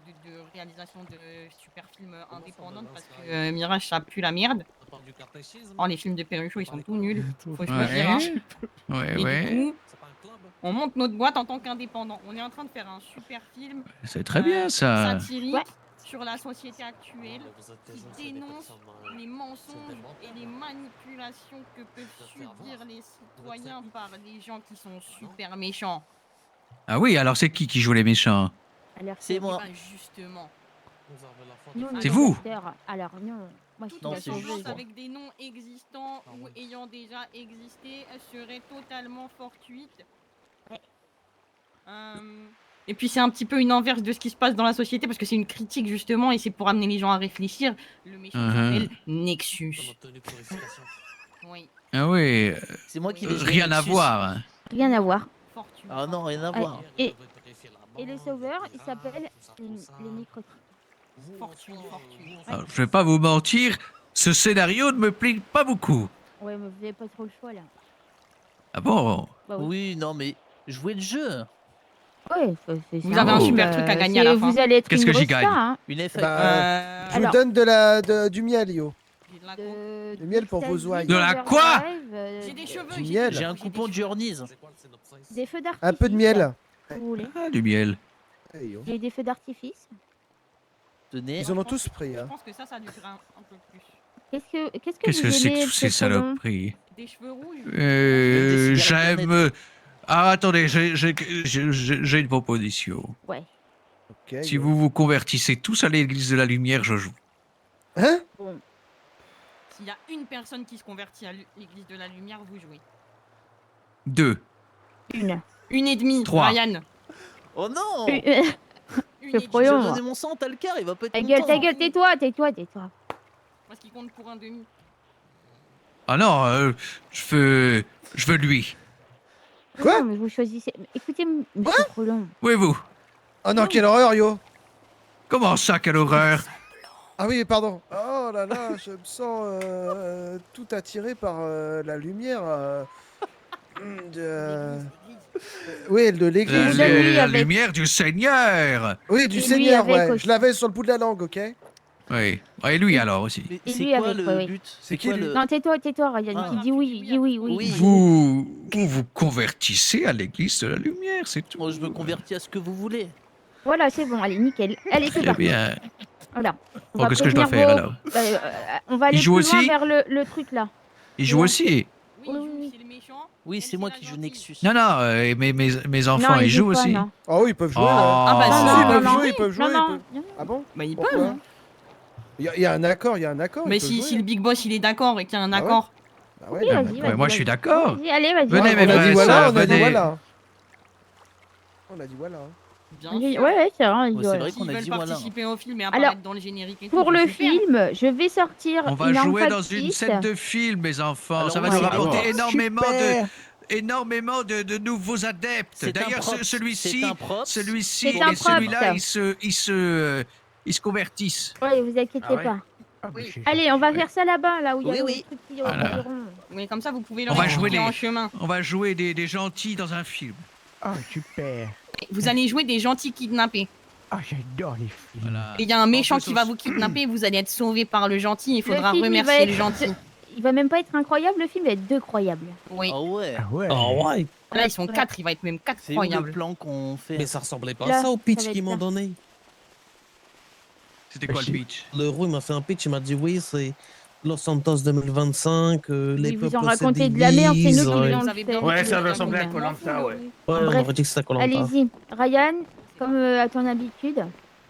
réalisation de super films indépendantes parce que Mirage, ça pue la merde. Oh, les films de Perruchot, ils sont tout nuls. Faut choisir. Hein. Ouais, Et ouais. du coup, on monte notre boîte en tant qu'indépendant. On est en train de faire un super film C'est très bien ça. satirique sur la société actuelle qui dénonce les mensonges et les manipulations que peuvent subir les citoyens par les gens qui sont super méchants. Ah oui, alors c'est qui joue les méchants? C'est moi. Eh ben, justement. Nous, on est C'est des vous acteurs. Alors, non. Moi, je suis Toute Non, la c'est ressemblance juste moi. avec des noms existants ou ayant déjà existé serait totalement fortuite. Et puis c'est un petit peu une inverse de ce qui se passe dans la société parce que c'est une critique justement et c'est pour amener les gens à réfléchir. Le méchant s'appelle Nexus. Oui. Ah oui, C'est moi qui vais jouer rien à Nexus. voir. Rien à voir. Fortuite. Ah non, rien à voir. Et le sauveur, il s'appelle les microtiques. Fortuit. Alors, je vais pas vous mentir, ce scénario ne me plaît pas beaucoup. Ouais, mais vous avez pas trop le choix là. Ah bon? Bah oui. Oui, non, mais jouez le jeu. Ouais, Vous avez un super truc à gagner à la fin. Vous allez être Qu'est-ce une que j'y grosse gagne? star, hein. Une FA. Bah, je vous alors- donne du miel, yo. De- Du miel pour vos ouailles. De la quoi? J'ai des cheveux. Du miel. J'ai un coupon de Journeys. Des feux d'artifice. Un peu de miel. Vous voulez? Ah, du miel. Hey, yo. J'ai des feux d'artifice. Tenez. Ils en ont tous pris. Je Hein. pense que ça durera un peu plus. Qu'est-ce que Qu'est-ce que c'est vous que aimez, tous ces peut-être, Roland saloperies? Des cheveux rouges. Des cigarettes J'aime... Ah, attendez, j'ai une proposition. Ouais. Ok. Si yo. vous vous convertissez tous à l'église de la lumière, je joue. Hein? Bon. S'il y a une personne qui se convertit à l'église de la lumière, vous jouez. 2. Une et demie. 3. Ryan. Oh non! C'est J'ai froyant. donné mon sang, Talcar, il va pas être Ta content. gueule, tais-toi. Parce qu'il compte pour un demi. Ah non, je veux lui. Quoi? Non, mais vous choisissez. Écoutez, monsieur Prolong. Où est vous? Oh non, quelle horreur, yo. Comment ça, quelle horreur? Ah oui, pardon. Oh là là, je me sens tout attiré par la lumière oui, de l'église. La lumière du Seigneur. Oui, du Et lui Seigneur, avec ouais. aussi. Je l'avais sur le bout de la langue, ok? Oui. Et lui alors aussi. Mais Et c'est lui quoi avec, le ouais. but? C'est qui, quoi lui le... Non, tais-toi, Ryan. Ah. Dis oui. Vous convertissez à l'église de la lumière, c'est tout. Moi, je me convertis à ce que vous voulez. Voilà, c'est bon, allez, nickel. Allez, c'est Très parti. bien. Voilà. On Bon, va qu'est-ce que je dois prévenir faire, vos- alors On va aller Il joue plus loin aussi vers le truc là. Il joue aussi. Oui. Oui, c'est moi qui joue Nexus. Non, non, mes enfants, Non, ils ils jouent jouent pas, aussi. non. Oh oui, ils peuvent jouer. Oh. là. Ah bah, Si, si, ils non, peuvent non, jouer, ils peuvent jouer. non, ils peuvent- Ah bon? Bah, ils Pourquoi peuvent. hein. Il y a un accord, il y a un accord. Mais ils peuvent si, jouer. si le Big Boss il est d'accord et qu'il y a un Ah ouais accord. Bah ouais, Oui, bah, vas-y, Ouais, moi, je suis d'accord. Vas-y, allez, vas-y. Venez, on mes a dit frères et voilà, sœurs, on a dit venez. voilà. On a dit voilà. Bien Ouais, sûr. ouais, c'est vrai. Ouais, c'est vrai qu'on S'ils a veulent dit voilà. participer au film et Alors, apparaître dans le générique et tout, Pour c'est le super. film, je vais sortir On va une arme jouer dans une factice. scène de film, mes enfants. Alors, Ça va ouais. nous rapporter Ah, énormément de nouveaux adeptes. C'est un D'ailleurs, props, celui-ci, c'est un props. celui-ci C'est un et celui-là, props. ils se convertissent. Ouais, vous inquiétez Ah ouais. pas. Oui. Allez, on va faire ça là-bas, là où il y a Oui, le oui. truc qui Voilà. qui rond. Mais comme ça, vous pouvez On leur va jouer expliquer les- en chemin. On va jouer des gentils dans un film. Ah, super. Vous allez jouer des gentils kidnappés. Ah, j'adore les films. Voilà. Et il y a un méchant En plus, qui va vous kidnapper et vous allez être sauvé par le gentil. Il faudra film, il va remercier être- le gentil. Il va même pas être incroyable, le film va être deux croyables. Oui. Ah ouais. Ah ouais. ouais. Là, ils sont 4, il va être même 4 C'est où le croyables. plan qu'on fait? Mais ça ressemblait pas Là, à ça au ça pitch va qu'ils être m'ont ça. donné. C'était quoi le pitch? Le héros il m'a fait un pitch, il m'a dit oui, c'est Los Santos 2025, les Ils vous peuples ont se raconté de la merde, c'est nous divisent, qui ouais. nous Vous avez bien fait. Ouais, ça ressemblait à Koh-Lanta, Ouais, on Bref, aurait dit que c'était Koh-Lanta. Allez-y, Ryan, comme à ton habitude,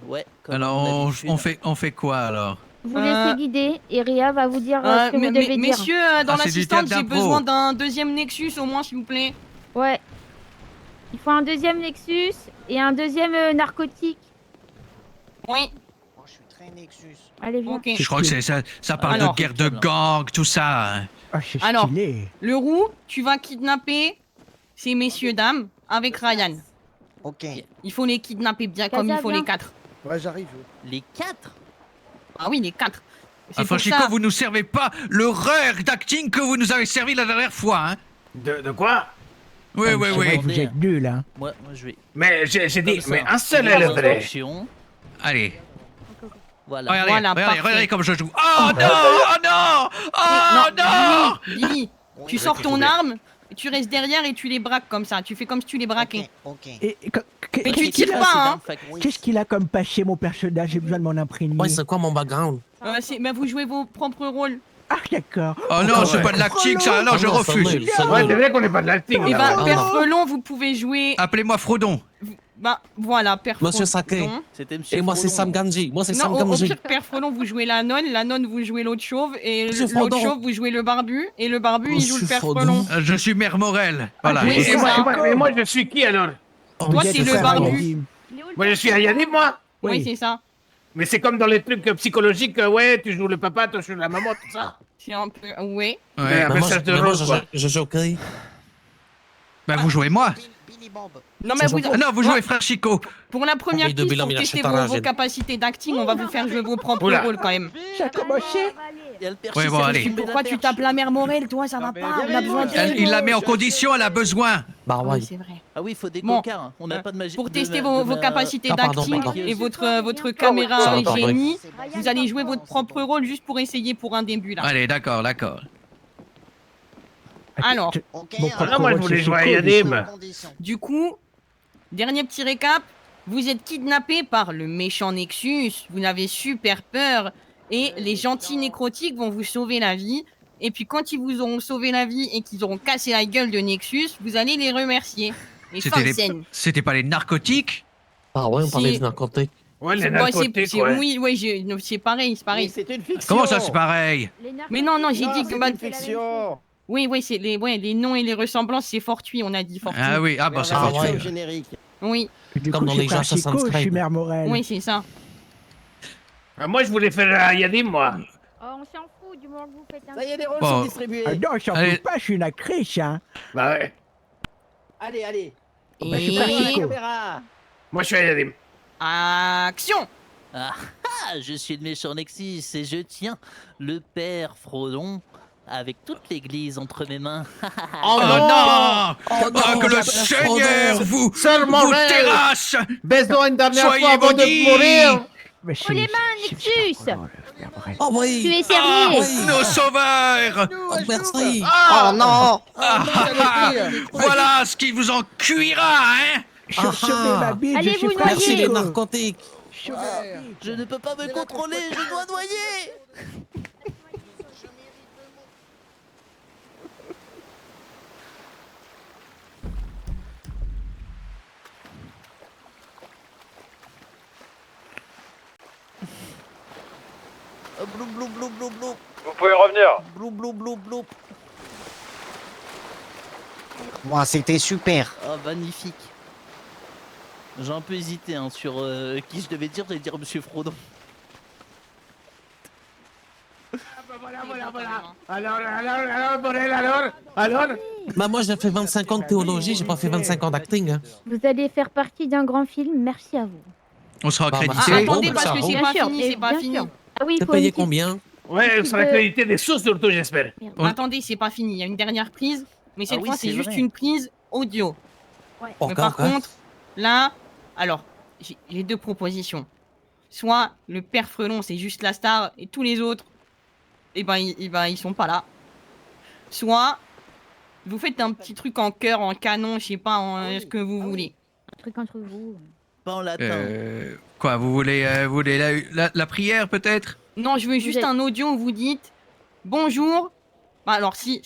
Ouais. comme Alors, d'habitude. on fait quoi alors? vous laissez guider et Ria va vous dire ce que vous devez dire. Messieurs, dans Ah, c'est du l'assistante, théâtre j'ai d'impro. besoin d'un deuxième Nexus au moins, s'il vous plaît. Ouais. Il faut un deuxième Nexus et un deuxième narcotique. Oui. Moi, je suis très Nexus. Allez, viens. Ok. Je crois que ça parle Alors. de guerre de gang, tout ça. hein. Ah, c'est Alors. stylé. Le roux, tu vas kidnapper ces messieurs dames avec Ryan. Ok. Il faut les kidnapper bien comme il faut viens. les 4. Ouais, j'arrive. Les 4? Ah oui, les 4. C'est Enfin, pour Chico, ça. vous nous servez pas l'horreur d'acting que vous nous avez servi la dernière fois, hein? De quoi? Oui, Ah, oui, c'est oui. vrai que Vous êtes nuls, hein. Moi, je vais. Mais j'ai dit, Comme ça. mais un seul Et est le la vrai. instruction. Allez, Voilà. regardez, Voilà, regardez, parfait. regardez comme je joue. Oh non, oh non, oh non! Billy, Billy, tu sors ton arme, tu restes derrière et tu les braques comme ça. Tu fais comme si tu les braquais. Ok. Et Mais tu qu'est-ce tires qu'il a- pas, hein. Qu'est-ce qu'il a comme passé, mon personnage? J'ai besoin de m'en imprégner. Ouais, c'est quoi mon background? Mais vous jouez vos propres rôles. Ah, d'accord. Oh non, c'est pas de l'acting, ça, non, je refuse. Ouais, c'est vrai qu'on n'est pas de l'acting. Et là. bah, Père Frelon, vous pouvez jouer. Appelez-moi Frodon. Bah, voilà, Père Monsieur Frelon. Saké. C'était Monsieur Et moi, c'est Frollo. Sam Ganji. Moi, c'est Non, Sam au Ganji. pire, Père Frelon, vous jouez la nonne, vous jouez l'autre chauve, et Monsieur l'autre Frodon. chauve, vous jouez le barbu, et le barbu, il joue le Monsieur Père Frodon. Frelon. Je suis Mère Morel. Voilà. oui, c'est ça. Mais moi, je suis qui alors? Toi, Vous c'est êtes le frère barbu. Yadim. Moi, je suis Ayani, moi. Oui, c'est ça. Mais c'est comme dans les trucs psychologiques, ouais, tu joues le papa, toi, je joue la maman, tout ça. C'est un peu. Ouais. Mais un message de mais moi, rose, quoi. je joue Gris. Bah, vous jouez moi. Non, mais vous... Ah non, vous jouez frère Chico. Pour la première Et de piste, Bilan, pour il tester achète un vos rage. capacités d'acting, on va vous faire jouer vos propres Oula. rôles quand même. Ça a commencé. Ouais, bon, allez. Pourquoi tu tapes la mère Morel, toi, ça va pas, on a besoin de... Il la met en condition, elle a besoin. Bah Oui, ouais. c'est vrai. Ah oui, il faut des Bon, cocards. On n'a pas de magie. Pour de tester ma- vos, de vos ma- capacités Ah, pardon, d'acting pardon. et votre Ça caméra va, pardon. génie, vous allez jouer votre propre rôle juste pour essayer pour un début là. Allez, d'accord, d'accord. Alors, Ah, moi, je voulais jouer à Yadim. du coup, dernier petit récap, vous êtes kidnappé par le méchant Nexus, vous avez super peur et les gentils nécrotiques vont vous sauver la vie. Et puis quand ils vous auront sauvé la vie et qu'ils auront cassé la gueule de Nexus, vous allez les remercier. Et fin de scène. C'était pas les narcotiques? Ah ouais, on parlait Si. de narcotique. Ouais, les C'est- narcotiques, ouais. Oui, non, c'est pareil, c'est pareil. C'est une fiction. Comment ça, c'est pareil? Mais non, j'ai dit que... c'est bah, une fiction. Oui, c'est les noms et les ressemblances, c'est fortuit, on a dit fortuit. Ah oui, ah bah c'est On va fortuit. rajouter au générique. Oui, Comme dans les gens Assassin's Creed. Morel. oui, c'est ça. Ah, moi, je voulais faire à Yadim, moi. Oh, on s'en fout du moment que vous faites un... Ça y est, les rôles Bon. sont distribués. non, je Allez. fous pas, je suis une actrice, hein. Bah ouais. Allez, allez. Bah, je suis pas Et... La Chico. caméra. Moi, je suis à Yadim. Action. Ah, je suis le méchant Nexus et je tiens le père Frodon avec toute l'église entre mes mains. Oh non! Oh, que le Seigneur vous Morel. terrasse! Baise-toi une dernière Soyez fois avant de maudits. mourir. Mais Oh les mains, Nexus! Oh Tu oui. es Ah, servi! oui. Nos sauveurs! Oh, merci. Oh non! Voilà ce qui vous en cuira, hein? Je Ah, suis sauvé ma bite, Allez, je suis vous pas Merci les noyer. Chico. narcotiques. Je ne peux pas me contrôler, je dois noyer. Blou blou blou blou blou. Vous pouvez revenir. Blou blou blou blou. Moi, c'était super. Oh, magnifique. J'ai un peu hésité hein, sur qui je devais dire. J'allais dire Monsieur Frodon. Voilà. Alors, Morel, alors. Bah moi j'ai fait 25 ans de théologie, j'ai pas fait 25 ans d'acting. Hein. Vous allez faire partie d'un grand film, merci à vous. On sera Bah, accrédité. bah, Attendez, bon, parce ça que c'est roule. pas Bien sûr, fini, c'est pas bien fini. sûr. Ah oui, T'es faut payé une petite- combien? Ouais, sur la qualité des sauces surtout, j'espère. Attendez, c'est pas fini, il y a une dernière prise, mais cette Ah oui, fois c'est c'est juste vrai. une prise audio. Oh, Mais par contre, là, alors, j'ai deux propositions. Soit le père Frelon, c'est juste la star, et tous les autres, ils sont pas là. Soit, vous faites un petit truc en chœur, en canon, je sais pas, ce que vous voulez. Un truc entre vous. Pas en latin. Quoi, vous voulez la prière peut-être? Non, je veux juste êtes- un audio où vous dites bonjour. Bah, alors, si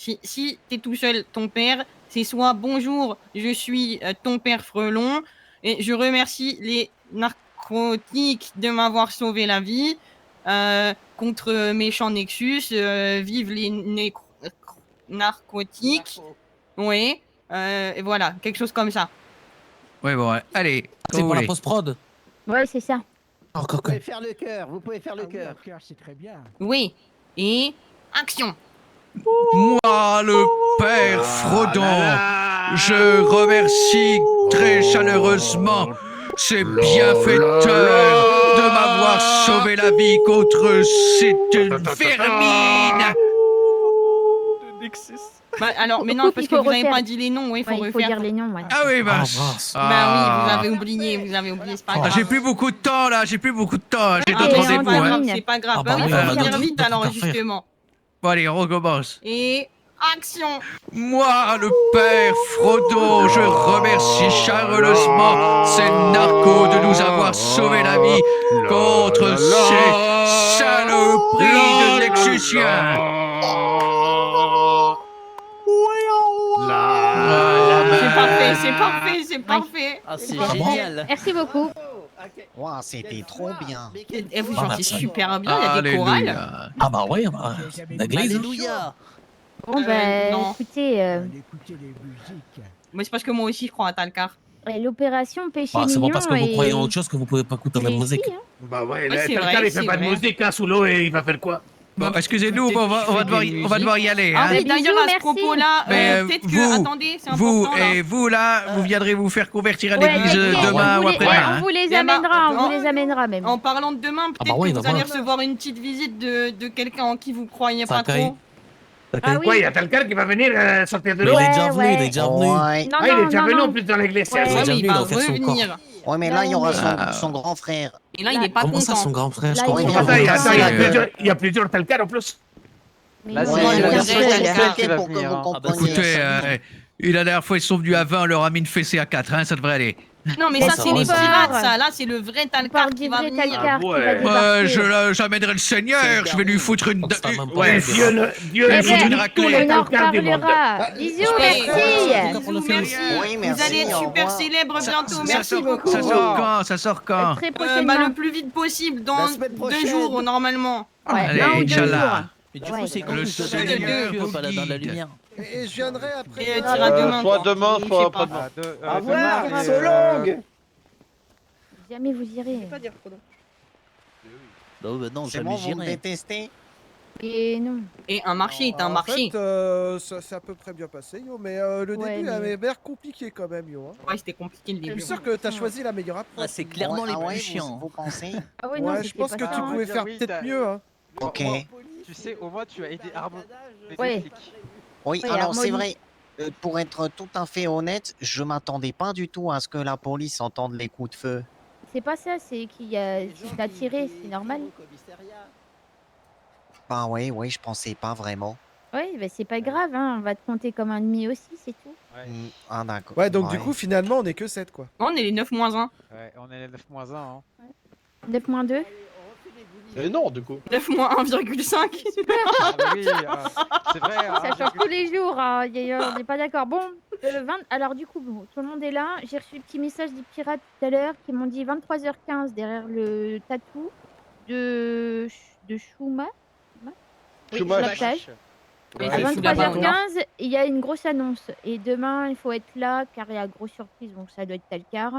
t'es tout seul, ton père, c'est soit bonjour, je suis ton père Frelon, et je remercie les narcotiques de m'avoir sauvé la vie contre méchant Nexus, vive les narcotiques. Oui, et voilà, quelque chose comme ça. Ouais, bon, ouais. Allez, C'est quand vous pour la voulez. post-prod. Ouais, c'est ça. Encore Vous pouvez faire le cœur. Vous pouvez faire le cœur. c'est très bien. Oui, et action. Moi, le père Frodon, je remercie très chaleureusement ces bienfaiteurs de m'avoir sauvé la vie contre cette vermine. Bah, alors, mais Du non, coup, parce il que faut vous n'avez refaire. pas dit les noms, oui, il faut Ouais, il faut refaire. dire les noms, ouais. Ah oui, bah. mince. Bah oui, vous avez oublié, c'est pas grave. J'ai plus beaucoup de temps là, j'ai plus beaucoup de temps, j'ai Ah, d'autres et rendez-vous. on Hein. termine. C'est pas grave, Ah bah bah oui, oui, faut on a finir d'autres- vite d'autres alors, trucs à faire. justement. Bon, allez, on recommence. Et action. Moi, le père Frodon, je remercie chaleureusement ces narcos de nous avoir sauvé la vie contre ces saloperies de Nexusiens. C'est parfait. Ah, c'est Super. génial. Merci beaucoup. Wow, c'était trop bien. Et vous Ah, chantez merci. super bien, il y a des chorales. Alléluia. Ah bah oui, bah, l'église. Alléluia. Bon, bah, non. écoutez, Écoutez les musiques. Mais c'est parce que moi aussi je crois à Talcar. l'opération Péché Ah, c'est Mignon bon parce que vous est- croyez en autre chose que vous pouvez pas écôter la réussie, musique. hein. Bah ouais, Ouais, là, c'est Talcar, vrai, il fait c'est pas de vrai. musique hein, sous l'eau et il va faire quoi? Bon, excusez-nous, on va devoir y aller. Ah Hein. oui, d'ailleurs, à ce merci. propos-là, Mais, peut-être vous- que... Attendez, c'est Vous important, là. et vous là, vous viendrez vous faire convertir à Ouais, l'église t'inquiète, demain on ou vous les- après-demain. on hein. vous les Demain. amènera, on En- vous les amènera même. En parlant de demain, peut-être ouais, que vous demain. allez recevoir une petite visite de quelqu'un en qui vous croyez pas Sakai. trop. Ah oui. Ouais, il y a quelqu'un qui va venir sortir de Mais l'eau. il est déjà venu, ouais. il est déjà venu. Ouais. Non, Ah, il est non, déjà non, venu non. en plus dans l'église. Ouais. Il est Ouais, déjà mais il venu, il va va faire son corps. revenir. Ouais, mais là, il y aura Ah. son grand frère. Et là, il est pas Comment ça, content. son grand frère? Je Là, comprends il Oui, est pas. pas Attends, content. il y a plusieurs Talcar en plus. Mais Là, non, c'est non, le il y a garçon que- Talcar qui va pour que venir, vous hein. compreniez. Écoutez, la dernière fois ils sont venus à 20, on leur a mis une fessée à 4, hein, ça devrait aller. Non, mais Ouais, ça, ça c'est va, les ça va. pirates, ça. Là, c'est le vrai On Talcar parle qui du va vrai venir. Talcar qui va ouais. débarquer. J'amènerai le Seigneur, je vais lui foutre une... Donc, c'est un même pas Ouais, le Dieu, verra. Dieu Eh est ben, venu on tous les on en Talcars du monde. reparlera. Bisous, Ouais. merci. Bisous, merci. Oui, merci, Vous allez être au super revoir. célèbre bientôt. Ça Merci sort- beaucoup. Ça sort quand? Ça sort quand? Très Bah, prochainement. le plus vite possible, dans La semaine 2 prochaine. jours, normalement. Ouais, Allez, un ou deux Inch'Allah. jours. Mais du Ouais. coup, c'est quand Le que je Seigneur donne le vous monsieur, pas là dans la guide. lumière. Et je viendrai après. Et tira demain. Soit quoi. demain, Je soit sais pas. après-demain. Au revoir, demain, so long. Jamais vous irez. Non, bah non, C'est jamais bon, vous me j'irai. détestez? Et non. Et un marché est un En marché. fait, ça s'est à peu près bien passé, yo, mais le Ouais, début mais- avait l'air compliqué quand même, yo. Hein. Ouais, c'était compliqué le Je début. suis sûr que t'as choisi la meilleure approche. Ah, c'est clairement les Ah ouais, plus vous chiants. pensez? Ah ouais, non, Ouais, je c'était pense pas que ça, tu hein. pouvais faire oui, peut-être t'as- mieux. Hein. Ok. Tu sais, au moins, tu as aidé Armand. Ouais. Oui, Oui, alors c'est harmonie. vrai. Pour être tout à fait honnête, je m'attendais pas du tout à ce que la police entende les coups de feu. C'est pas ça, c'est qu'il a tiré, c'est normal. Bah oui, je pensais pas vraiment. Ouais, bah c'est pas grave, hein. On va te compter comme un ennemi aussi, c'est tout. Ah d'accord. Ouais, donc du coup, finalement, on est que 7 quoi. On est les 9-1. Ouais, on est les 9-1. Hein. 9-2. Et non, du coup. 9-1,5. Ah, bah oui, c'est vrai. Ça change tous les jours, hein. On n'est pas d'accord. Bon, alors du coup, bon, tout le monde est là. J'ai reçu un petit message des pirates tout à l'heure qui m'ont dit 23h15 derrière le tatou de Chouma. Oui, sur la plage. Oui, À c'est sous la barre. 23h15, il y a une grosse annonce. Et demain, il faut être là car il y a grosse surprise, donc ça doit être Talcar.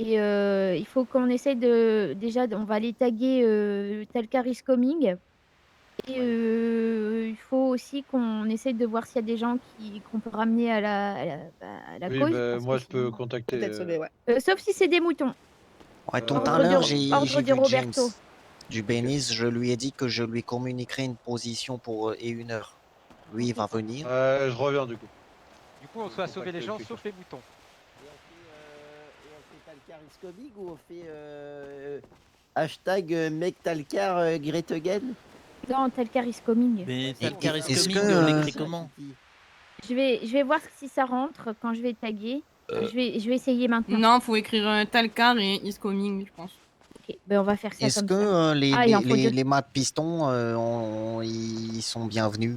Et il faut qu'on essaye de. Déjà, on va aller taguer Talcar is coming. Et il faut aussi qu'on essaye de voir s'il y a des gens qu'on peut ramener à la Oui, cause. bah, parce moi que je peux contacter. sauf si c'est des moutons. Ouais, tout Ordre à de- l'heure, j'ai ordre vu de James Roberto. du Bénis. Je lui ai dit que je lui communiquerai une position pour et une heure. Lui, il va venir. Je reviens du coup. Du coup, on doit sauver les gens sauf les moutons. Et on fait Talcar is coming ou on fait hashtag mec Talcar Great Again? Non, Talcar is coming. Mais Talcar is est-ce coming, que, on l'écrit comment? Je vais voir si ça rentre quand je vais taguer. Je vais essayer maintenant. Non, faut écrire Talcar et is coming, je pense. Ok, ben on va faire ça Est-ce comme que ça. les, Ah, il en faut deux. les mâts pistons, ils sont bienvenus?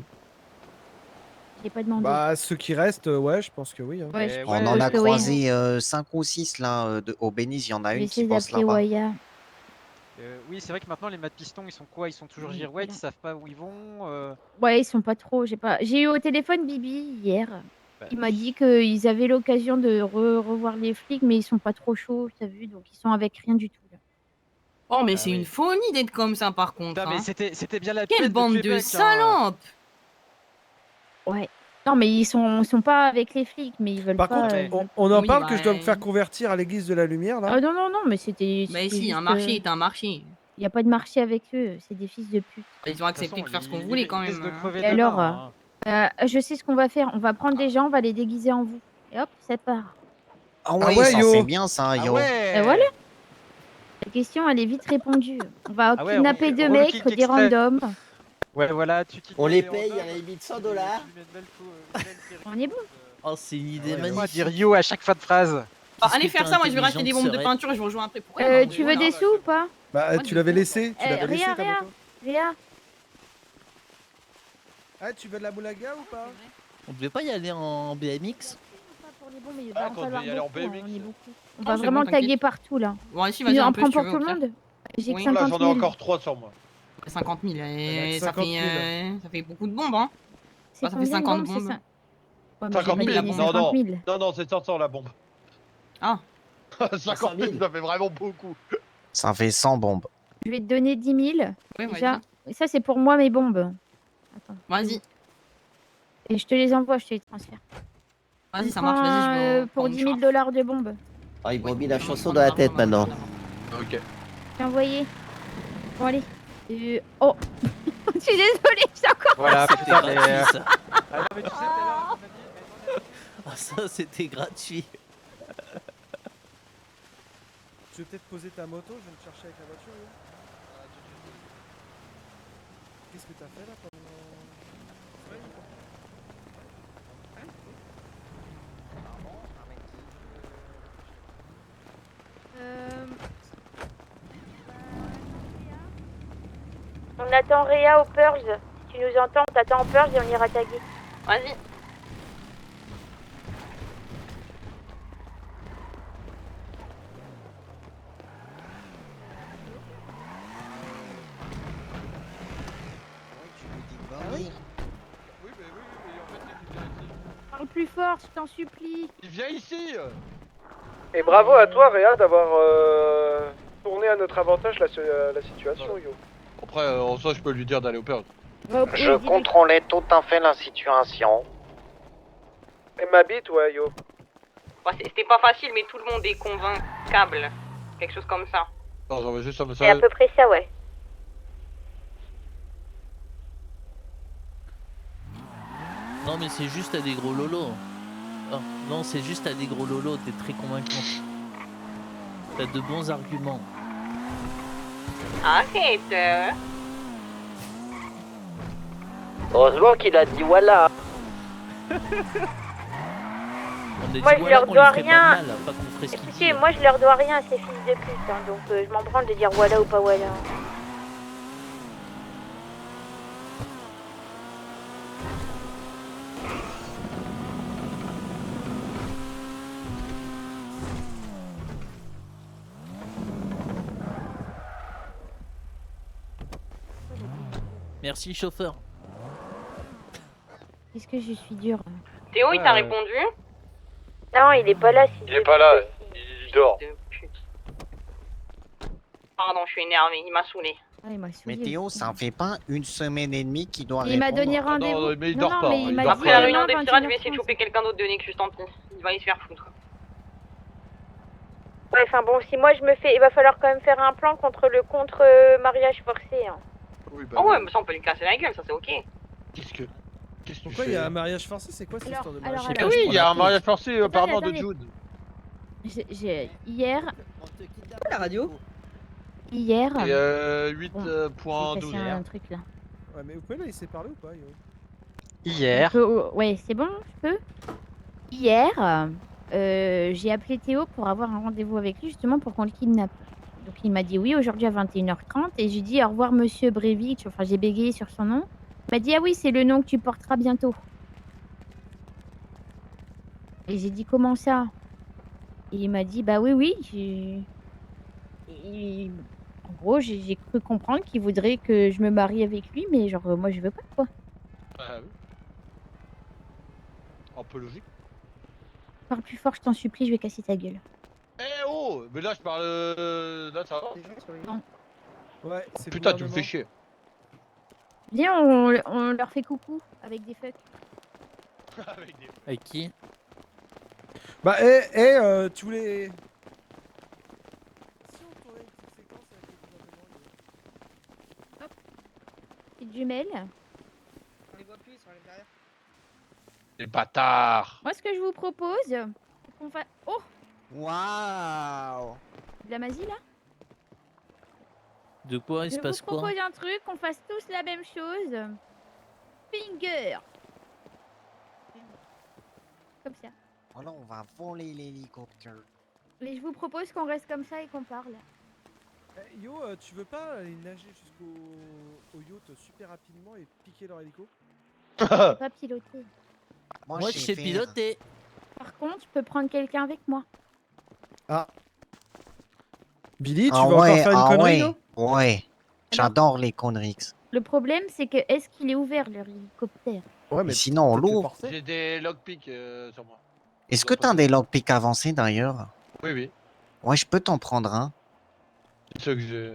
J'ai pas demandé. Bah, ceux qui restent, ouais, je pense que oui. Hein. Ouais, je On pense en a que oui. croisé 5 ou 6 là au Bénis. Il y en a Je vais une qui essayer bosse d'appeler là-bas. Waya. Oui, c'est vrai que maintenant, les mâts de piston, ils sont quoi? Ils sont toujours Oui, girouettes, voilà. ils savent pas où ils vont. Ouais, ils sont pas trop. J'ai eu au téléphone Bibi hier. Bah, Il m'a dit qu'ils avaient l'occasion de revoir les flics, mais ils sont pas trop chauds, t'as vu, donc ils sont avec rien du tout. Là. Oh, mais Ah c'est oui. une folie d'être comme ça, par contre. Putain, mais hein. c'était bien la Quelle peine bande de Québec, hein. salopes! Ouais. Non, mais ils sont pas avec les flics, mais ils veulent Par pas. contre, on en Oui, parle bah, que je dois me faire convertir à l'église de la lumière là. Ah non, non, non, mais c'était. Mais si, un marché est un marché. Il n'y a pas de marché avec eux, c'est des fils de pute. Ils ont accepté de faire ce qu'on voulait quand même. hein. Et alors, je sais ce qu'on va faire. On va prendre des gens, on va les déguiser en vous. Et hop, ça part. Ah ouais, ça c'est bien ça, yo. Et voilà. La question, elle est vite répondue. On va Ah ouais, kidnapper on deux le mecs, kick des exprès. randoms. Ouais, voilà, tu quittes. On les paye à la limite $100. On est bon. Oh, c'est une idée On va magnifique. dire yo à chaque fin de phrase. Ah, allez faire ça, moi je vais racheter des bombes de peinture et je vous rejoins après. Pourquoi Tu veux des sous ou pas? Bah, tu l'avais laissé. Tu l'avais laissé Réa, ta Réa, moto. Réa. Ah, tu veux de la moulaga ou pas? On devait pas y aller en BMX? Pour les bombes, mais il Ah, va en quand falloir on devait y aller en beaucoup, hein, BMX. on est beaucoup. On Ah, va c'est vraiment bon, t'inquiète. taguer partout là. Bon, si, Tu vas-y, en un peu, prends si tu pour veux, tout au le pire. monde? J'ai que Oui. 50 Là, 000. j'en ai encore 3 sur moi. 50 000, ça 50 000. fait beaucoup de bombes, hein. C'est Bah, ça fait combien de 50 bombes, c'est bombes. ça? Ouais, mais 50 j'ai pas 000 donné Non, 50 non. 000. Non, non, c'est 500 la bombe. Ah. 50 000, ça fait vraiment beaucoup. Ça fait 100 bombes. Je vais te donner 10 000. Ouais, Déjà, Ça, c'est pour moi mes bombes. Attends. Vas-y. Et je te les envoie, je te les transfère. Vas-y, ça marche, vas-y, je vais Pour prendre 10 000 $ de bombes. Ah, il m'a mis la chanson dans la tête maintenant. Ok. J'ai envoyé. Bon, allez. Oh je suis désolée, j'ai encore. Voilà, C'était putain, gratuit, mais. ça. Ah non, mais tu sais, tout à l'heure, Ah, ça, c'était gratuit. Tu veux peut-être poser ta moto, je vais te chercher avec la voiture. Yo. Qu'est-ce que t'as fait là pendant... On attend Réa au Purge. Si tu nous entends, on t'attend au Purge et on ira taguer. Vas-y. Parle plus fort, je t'en supplie. Il vient ici. Et bravo à toi Réa d'avoir tourné à notre avantage la situation, yo. Après, en soi, je peux lui dire d'aller au peur. Je contrôlais tout à fait la situation. Et ma bite, ouais, yo. C'était pas facile, mais tout le monde est convaincable. Quelque chose comme ça. Non, j'envoie juste un C'est à message. peu près ça, ouais. Non, mais c'est juste à des gros lolos. Oh, non, c'est juste à des gros lolos, t'es très convaincant. T'as de bons arguments. Arrête. Heureusement qu'il a dit voilà. On a dit Moi, je voilà leur qu'on dois lui ferait rien. pas de mal, pas qu'on ferait ce qu'il dit. Écoutez, moi, je leur dois rien à ces fils de pute, hein, donc je m'en branle de dire voilà ou pas voilà. Merci, chauffeur. Qu'est-ce que je suis dure. Théo, il t'a répondu? Non, il est pas là. Il est pas là, il dort. Pardon, je suis énervée, il m'a saoulé. Ah, il m'a Mais saoulée. Théo, ça fait pas une semaine et demie qu'il doit Il m'a répondre. donné rendez-vous. non, mais il Non, dort non, pas, mais il il m'a dort dit Après la demain, réunion des pirates, je vais 21h30. essayer de choper quelqu'un d'autre de Nexus, tant pis. Il va aller se faire foutre. Ouais, enfin bon, si moi je me fais... Il va falloir quand même faire un plan contre le mariage forcé. Hein. Oui, Oh ouais, mais ça on peut lui casser la gueule, ça c'est ok. Qu'est-ce que Pourquoi il y a un mariage forcé? C'est quoi cette Alors, histoire de alors, mariage alors. Oui, il y a un mariage forcé apparemment de attendez. Jude. Hier... La radio? Hier... Et J'ai cassé 8.12. un truc là. Ouais, mais vous pouvez la laisser parler ou pas, yo? Hier. Ouais, c'est bon, je peux. Hier, j'ai appelé Théo pour avoir un rendez-vous avec lui justement pour qu'on le kidnappe. Donc il m'a dit oui aujourd'hui à 21h30 et j'ai dit au revoir monsieur Brevich, enfin j'ai bégayé sur son nom. Il m'a dit ah oui c'est le nom que tu porteras bientôt. Et j'ai dit comment ça? Et il m'a dit bah oui. Et en gros j'ai cru comprendre qu'il voudrait que je me marie avec lui mais genre moi je veux pas quoi. Ah oui. Un peu logique. Parle plus fort je t'en supplie je vais casser ta gueule. Eh oh, mais là je parle. Là ça va. Non. Ouais, c'est Putain, tu me fais chier. Viens on leur fait coucou avec des fucks. Avec qui? Bah, tu voulais. Si on tournait une petite séquence avec les gouvernements, Petite jumelle. On les voit plus, ils sont à l'intérieur. Les bâtards. Moi, ce que je vous propose, c'est qu'on fasse... Oh, Waouh! de la magie, là. De quoi? Il se Je passe vous quoi? propose un truc, qu'on fasse tous la même chose. Finger. Comme ça. Oh là, on va voler l'hélicoptère. Mais je vous propose qu'on reste comme ça et qu'on parle. Yo, tu veux pas aller nager jusqu'au yacht super rapidement et piquer leur hélico? Je peux pas piloter. Moi, je sais piloter. Par contre, je peux prendre quelqu'un avec moi. Ah. Billy, tu Ah vas ouais, encore faire une connerie, ouais, non? ouais. J'adore les conneries. Le problème, c'est que est-ce qu'il est ouvert, leur hélicoptère? Ouais, mais sinon, on l'ouvre. J'ai des lockpicks sur moi. Est-ce que t'as des lockpicks avancés d'ailleurs? Oui, oui. Ouais, je peux t'en prendre un. C'est ça que j'ai.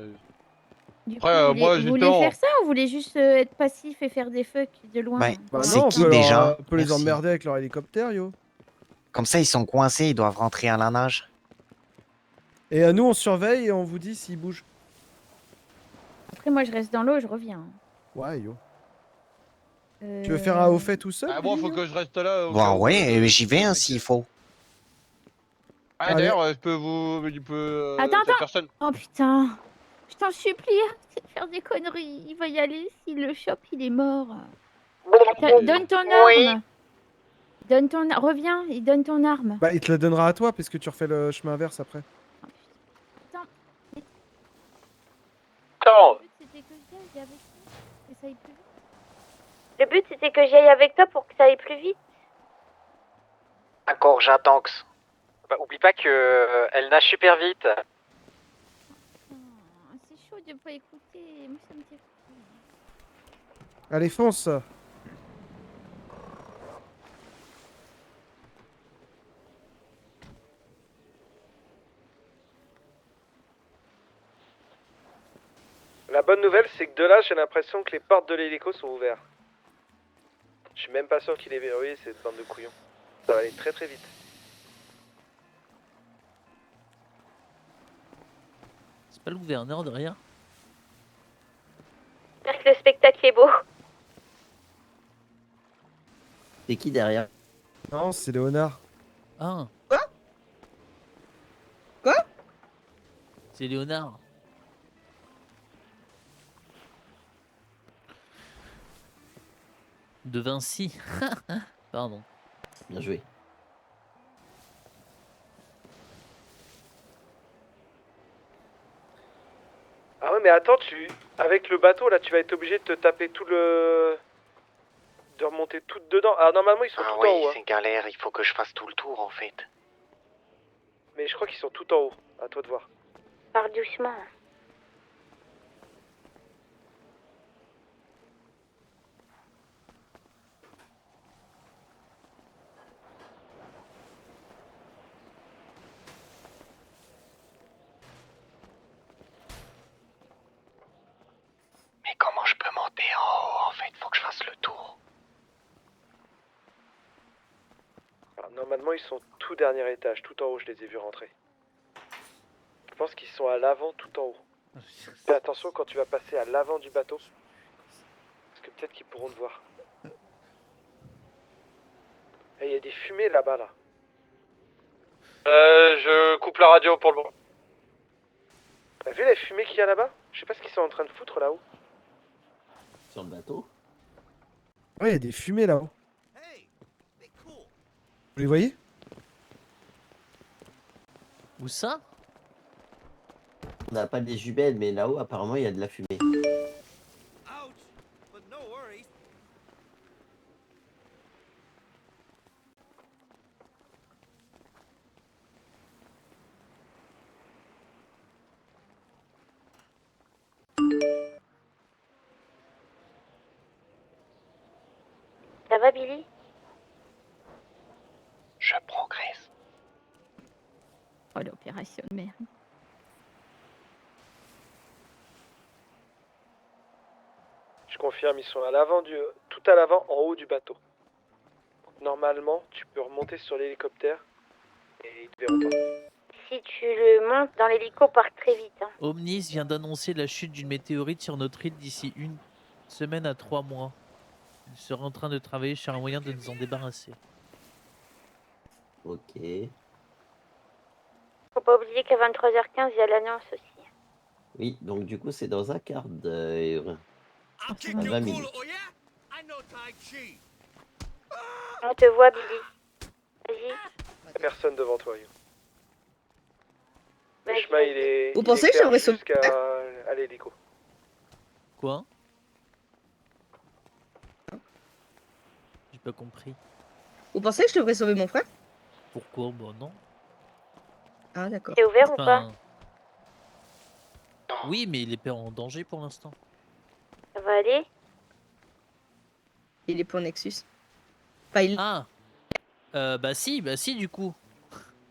Du coup, Après, moi, vous voulez justement. faire ça ou vous voulez juste être passif et faire des fucks de loin Ouais, Bah c'est non, qui déjà on peut les Merci. emmerder avec leur hélicoptère, yo. Comme ça, ils sont coincés, ils doivent rentrer à la nage. Et nous, on surveille et on vous dit s'ils bougent. Après, moi, je reste dans l'eau, je reviens. Ouais, yo. Tu veux faire un au fait tout seul Ah, moi, faut que je reste là. au cas Bon, où, ouais, j'y vais hein, s'il faut. Ah, d'ailleurs, je peux vous. Je peux. Attends, cette attends. personne. Oh putain. Je t'en supplie, arrête de faire des conneries. Il va y aller. S'il le chope, il est mort. Donne ton arme. Donne ton reviens et donne ton arme. Bah, il te la donnera à toi, puisque tu refais le chemin inverse après. Attends. Attends. Le but, c'était que j'aille avec toi pour que ça aille plus vite. D'accord, j'attends. Bah, oublie pas que elle nage super vite. C'est chaud de pas écouter. Moi, ça me fait... Allez, fonce. La bonne nouvelle, c'est que de là, j'ai l'impression que les portes de l'hélico sont ouvertes. Je suis même pas sûr qu'il est verrouillé, cette bande de couillons. Ça va aller très très vite. C'est pas le gouverneur derrière? J'espère que le spectacle est beau. C'est qui derrière? Non, c'est Léonard. Ah. Quoi? C'est Léonard. De Vinci. Pardon. Bien joué. Ah ouais, mais attends, avec le bateau, là, tu vas être obligé de te taper tout le... De remonter tout dedans. Ah, normalement, ils sont tout en haut. Hein. c'est galère, il faut que je fasse tout le tour en fait. Mais je crois qu'ils sont tout en haut. À toi de voir. Pars doucement. Mais comment je peux monter en haut en fait? Faut que je fasse le tour. Alors, normalement, ils sont tout dernier étage, tout en haut, je les ai vus rentrer. Je pense qu'ils sont à l'avant, tout en haut. Fais attention quand tu vas passer à l'avant du bateau. Parce que peut-être qu'ils pourront te voir. Et il y a des fumées là-bas, là. Je coupe la radio pour le moment. T'as vu les fumées qu'il y a là-bas? Je sais pas ce qu'ils sont en train de foutre là-haut. Sur le bateau? Ouais, il y a des fumées là-haut. Vous les voyez? Où ça? On n'a pas des jumelles, mais là-haut, apparemment, il y a de la fumée. Ça va, Billy? Je progresse. Oh, l'opération de merde. Je confirme, ils sont à l'avant tout à l'avant, en haut du bateau. Normalement, tu peux remonter sur l'hélicoptère et ils te verront pas. Si tu le montes dans l'hélico, part très vite. Hein. Omnis vient d'annoncer la chute d'une météorite sur notre île d'ici 1 semaine à 3 mois. Il sera en train de travailler sur un moyen de nous en débarrasser. Ok. Faut pas oublier qu'à 23h15, il y a l'annonce aussi. Oui, donc du coup, c'est dans un quart d'heure. À 20 minutes. On te voit, Billy. Vas-y. Personne devant toi, yo. Le Vas-y. chemin, il est... Vous il pensez est que j'aurais clair sauvé- jusqu'à l'hélico. Quoi? J'ai pas compris. Vous pensez que je devrais sauver mon frère? Pourquoi? Bah non. Ah, d'accord. C'est ouvert ou pas? Oui, mais il est pas en danger pour l'instant. Ça va aller? Il est pour Nexus. Enfin, il... Ah bah si du coup.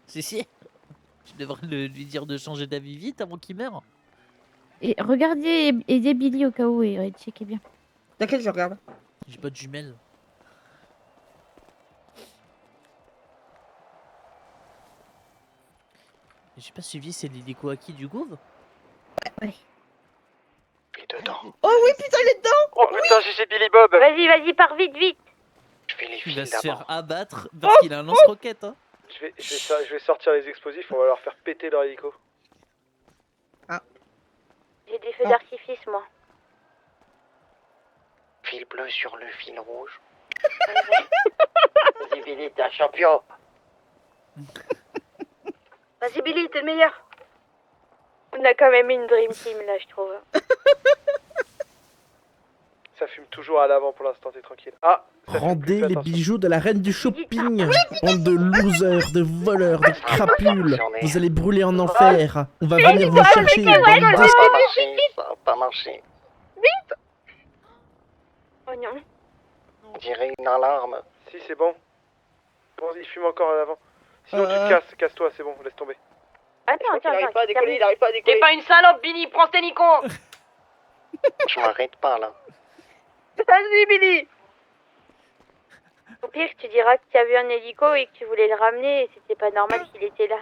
Si. Je devrais lui dire de changer d'avis vite avant qu'il meure. Et regardez, aidez Billy au cas où et checkez bien. T'inquiète, je regarde. J'ai pas de jumelles. J'ai pas suivi, c'est l'hélico acquis du Gouv? Ouais. Il est dedans. Oh oui, putain, il est dedans. Oh putain, j'ai Billy Bob. Vas-y, pars vite. Je fais les Il fils va se faire d'abord. abattre parce qu'il a un lance-roquette. Hein. Je vais sortir les explosifs, on va leur faire péter leur hélico. J'ai des feux d'artifice, moi. Fil bleu sur le fil rouge. Vas-y, Billy, t'es un champion. Vas-y, Billy, t'es le meilleur. On a quand même une dream team, là, je trouve. Ça fume toujours à l'avant pour l'instant, t'es tranquille. Ah, ça fume plus, Rendez fais les attention. bijoux de la reine du shopping. Bande de losers, de voleurs, de crapules. Vous allez brûler en enfer. On va venir vous chercher. Ça va pas marcher. Oh non. On dirait une alarme. Si, c'est bon. Bon, il fume encore à l'avant. Sinon, tu te casses, casse-toi, c'est bon, laisse tomber. Attends. Il arrive pas à décoller. T'es pas une salope, Billy, prends tes nicons. Je m'arrête pas là. Vas-y, Billy. Au pire, tu diras que tu as vu un hélico et que tu voulais le ramener et c'était pas normal qu'il était là.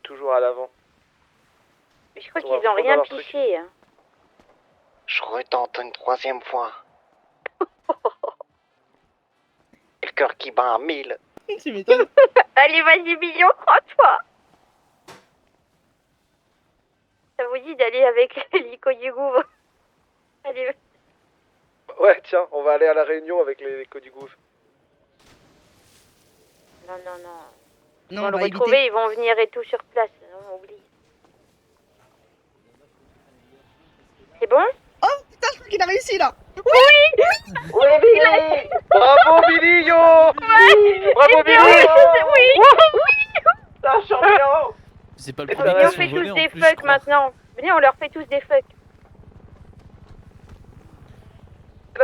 Toujours à l'avant. Mais je crois On va qu'ils ont fondre rien leur truc. piché. Hein. Je retente une troisième fois. Le cœur qui bat à 1000. Tu m'étonnes. Allez, vas-y, Billy, crois-toi. Ça vous dit d'aller avec l'hélico du Gouv? Allez. Ouais, tiens, on va aller à la réunion avec les échos du Gouv. Non. Ils Non, vont on le va retrouver, éviter. ils vont venir et tout sur place. Non, oublie. C'est bon? Oh putain, je crois qu'il a réussi là. Oui, Billy. Bravo, Billy, yo. Ouais. Bravo, Billy. Oui. T'es un champion. C'est pas le Et premier on qui fait se tous volé en des plus, je fucks crois. maintenant. Venez, on leur fait tous des fucks.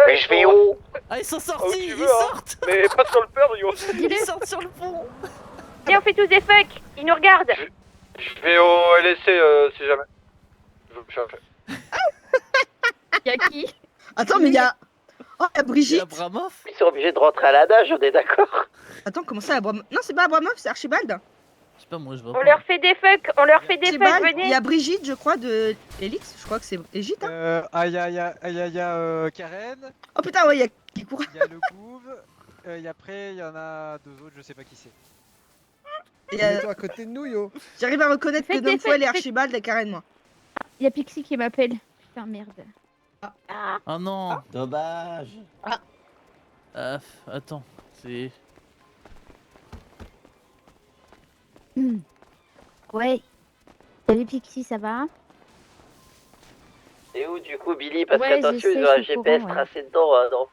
Mais je vais où? Ah, ils sont Où sortis, tu ils veux, hein. sortent. Mais pas sur le peur, yo. Ils sortent sur le pont. Viens, on fait tous des fucks. Ils nous regardent. Je vais au LSC si jamais. Je veux me changer. Y'a qui? Attends, mais il y a. Oh, il y a Il y Brigitte. a Bramov. Ils sont obligés de rentrer à la nage, on est d'accord. Attends, comment ça, Abramov? Non, c'est pas Abramov, c'est Archibald. Je sais pas, moi je vois On pas. leur fait des fucks. Archibald, il Venez. y a Brigitte, je crois, de Elix. Je crois que c'est Brigitte. Hein. Il y a Karen, Oh putain, ouais, il y a qui court. il y a le Gouv, et après il y en a deux autres, je sais pas qui c'est. Il y a- Mets-toi à côté de nous, yo. J'arrive à reconnaître que Faites des Domfoil et fêtes, Archibald et Karen, moi. Y'a Pixie qui m'appelle. Putain, merde. Ah. Oh non. Dommage. Attends, c'est... Ouais. Salut Pixie, ça va? Et où du coup, Billy? Parce Ouais, qu'attention, je sais, ils ont un je suis au GPS courant, ouais. tracé dedans. Non.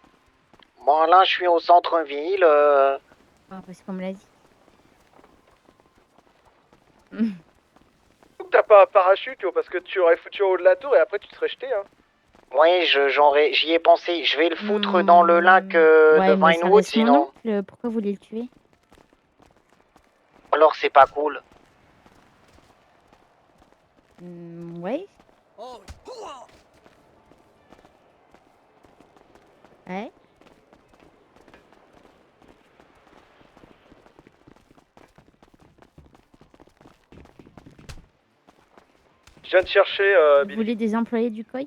Bon, là, je suis au centre-ville. Ah, parce qu'on me l'a dit. T'as pas un parachute, yo, parce que tu aurais foutu en haut de la tour et après tu te serais jeté, hein. Ouais, j'y ai pensé. Je vais le foutre dans le lac de mais ça Vinewood, reste mon sinon. oncle. Pourquoi vous voulez le tuer? Alors, c'est pas cool. Ouais. Ouais. Je viens de chercher, Vous Billy. voulez des employés du COI?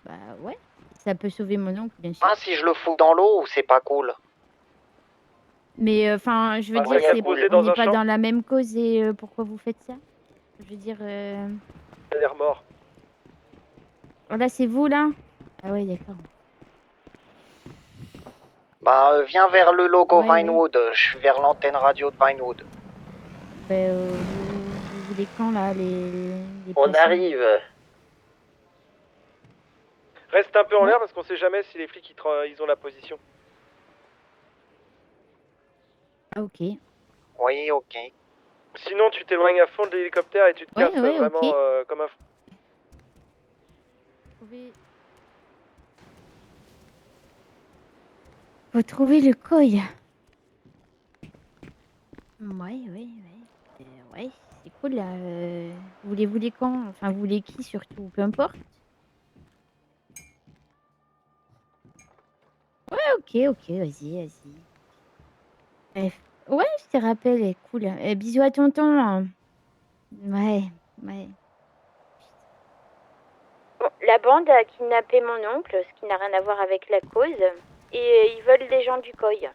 Bah ouais. Ça peut sauver mon oncle, bien sûr. Ah, si je le fous dans l'eau, c'est pas cool. Mais enfin, je veux Ah, dire, ouais, c'est posé on dans n'est un pas champ. dans la même cause et pourquoi vous faites ça? Je veux dire, Il a l'air mort. là c'est vous là? Ah ouais, d'accord. Bah, viens vers le logo Ouais, Vinewood. Je suis vers l'antenne radio de Vinewood. Bah, vous voulez quand là les On poissons? arrive. Reste un peu en l'air parce qu'on sait jamais si les flics ils ont la position. Ah, ok. Oui, ok. Sinon, tu t'éloignes à fond de l'hélicoptère et tu te Ouais, casses ouais, vraiment ok. comme un fou. Vous trouvez le COI? Ouais. Ouais, c'est cool là. Vous les voulez quand? Enfin, vous voulez qui surtout? Peu importe. Ouais, ok, vas-y. Ouais, je te rappelle, cool. Bisous à tonton. Hein. Ouais. Bon, la bande a kidnappé mon oncle, ce qui n'a rien à voir avec la cause, et ils veulent des gens du COI.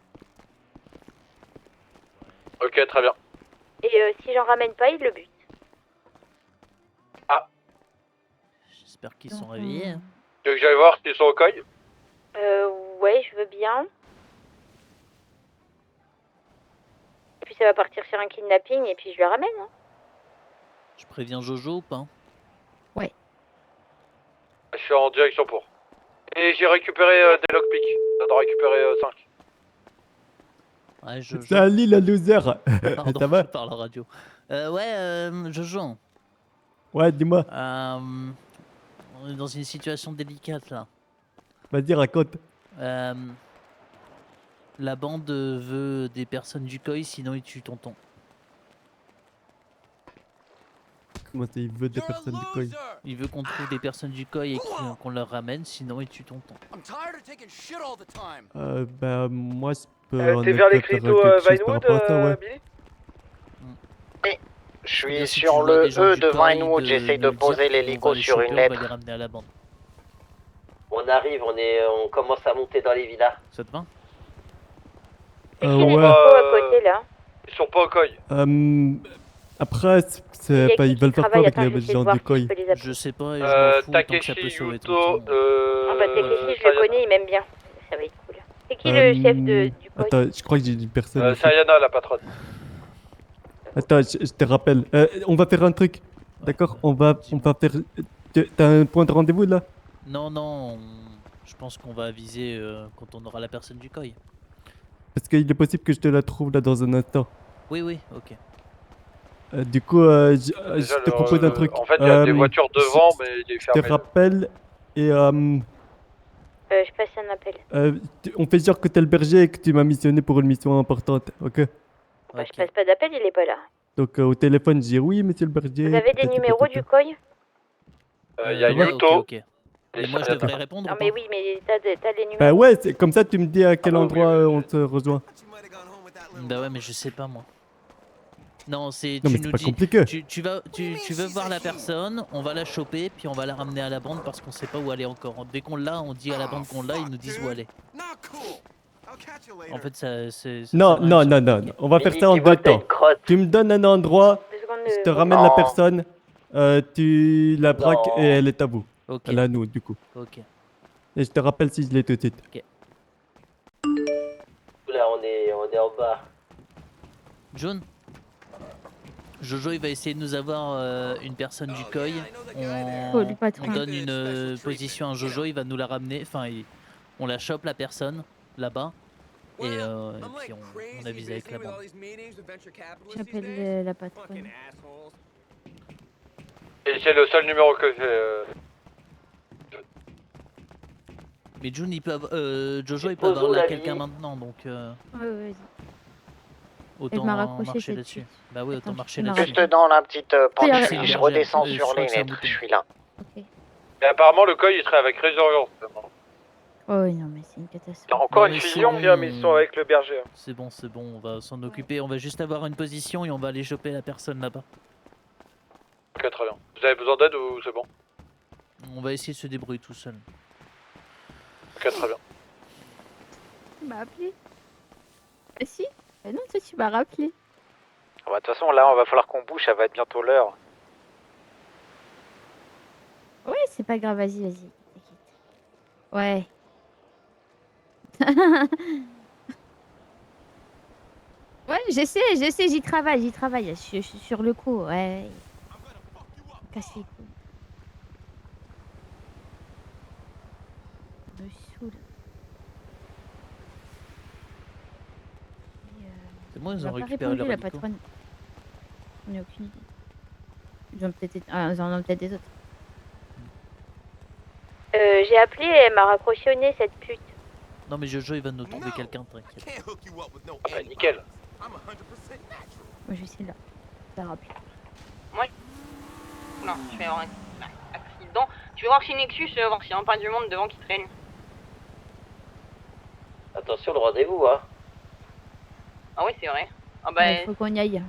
Ok, très bien. Et si j'en ramène pas, ils le butent. J'espère qu'ils sont réveillés. Hein. Tu veux que j'aille voir s'ils sont au COI? Ouais, je veux bien. Et puis ça va partir sur un kidnapping, et puis je le ramène. Hein. Je préviens Jojo ou pas? Ouais. Je suis en direction pour. Et j'ai récupéré des lockpicks. Ça doit récupérer 5. Ouais, Jojo. Salut la loser. Pardon, Ça va? je parle en radio. Jojo. Ouais, dis-moi. On est dans une situation délicate là. Vas-y, raconte. La bande veut des personnes du COI, sinon ils tuent tonton. Comment ça, il veut des personnes du COI? Il veut qu'on trouve des personnes du COI et qu'on leur ramène, sinon ils tuent tonton. Bah, moi, je peux. T'es vers les cryptos Vinewood, Billy? Je suis Si tu sur vois le des gens E du de COI, Vinewood, j'essaye de nous le dire, poser on va l'hélico les sur choper, une on va lettre. les ramener à la bande. On arrive, on commence à monter dans les villas. Ça te va? C'est qui les ouais. locaux à côté là? Ils sont pas au COI. Après, ils veulent faire quoi avec les gens du COI? Je sais pas, et je m'en fous, tant que ça peut Takeshi sauver Yuto, tonton. Ah bah Takeshi, je le connais, il m'aime bien. Ça va être cool. C'est qui le chef du COI? Attends, je crois que j'ai une personne. ici. Sayana, la patronne. Attends, je te rappelle. On va faire un truc. D'accord? On va faire. T'as un point de rendez-vous là? Non, je pense qu'on va aviser quand on aura la personne du COI. Parce qu'il est possible que je te la trouve là dans un instant. Oui, ok. Du coup, je te propose un truc. En fait, il y a des voitures devant, mais il est fermé. Je te rappelle et Je passe un appel. on fait genre que t'es le berger et que tu m'as missionné pour une mission importante, ok? Bah, je passe pas d'appel, il est pas là. Donc au téléphone, je dis oui, monsieur le berger. Vous avez des numéros du COI? Il y a Yuto. Ok. Et moi, je devrais répondre Non ou mais pas? oui, mais t'as les numéros. Bah ouais, comme ça tu me dis à quel endroit on se rejoint. Bah ouais, mais je sais pas moi. Non, c'est Non, tu mais c'est nous pas dis, compliqué. tu veux voir la personne, on va la choper, puis on va la ramener à la bande parce qu'on sait pas où elle est encore. Dès qu'on l'a, on dit à la bande qu'on l'a, ils nous disent où elle est. En fait, c'est. Non, on va faire ça en deux temps. Tu me donnes un endroit, je te ramène la personne, tu la braques et elle est à vous. Ok. Elle est à nous, du coup. Ok. Et je te rappelle si je l'ai tout de suite. Ok. Là, on est en bas. John, Jojo, il va essayer de nous avoir une personne du COI. On donne une position à Jojo, il va nous la ramener. Enfin, on la chope la personne là-bas. Et puis on avise avec la bande. J'appelle la patronne. Et c'est le seul numéro que j'ai. Mais June, Jojo, il peut avoir là quelqu'un maintenant, donc. Ouais, vas-y. Autant marcher là-dessus. Bah oui, autant marcher là-dessus. Je te donne la petite pendule, c'est je une redescends bergère. sur Je crois les que c'est un lettres, bouton. je suis là. Et apparemment, le COI, il serait avec Résurgence. Oh non, mais c'est une catastrophe. Encore Non, une mais fusion, c'est bien, bon. mais ils sont avec le berger. C'est bon, on va s'en occuper. On va juste avoir une position et on va aller choper la personne là-bas. Ok, très bien. Vous avez besoin d'aide ou c'est bon? On va essayer de se débrouiller tout seul. Ok, très bien. Tu m'as appelé? Ah si? Non, toi tu m'as rappelé. Ah bah, de toute façon, là, on va falloir qu'on bouge, ça va être bientôt l'heure. Ouais, c'est pas grave, vas-y, t'inquiète. Ouais. Ouais, j'essaie, j'y travaille, je suis sur le coup, ouais. Casse les couilles. Me saoule. C'est bon, ils Elle ont a pas récupéré répondu, leur la hélico. patronne. On n'a aucune idée. Ils en ont peut-être des autres. J'ai appelé et elle m'a raccroché au nez, cette pute. Non mais Jojo, il va nous trouver quelqu'un, t'inquiète. Ah bah nickel. Moi je suis là. C'est rapide. Moi, non, je vais avoir un accident. Tu vas voir chez Nexus, voir s'il n'y a pas du monde devant qui traîne. Attention, le rendez-vous, hein. Ah ouais, c'est vrai. Ah bah... Ouais, faut qu'on y aille.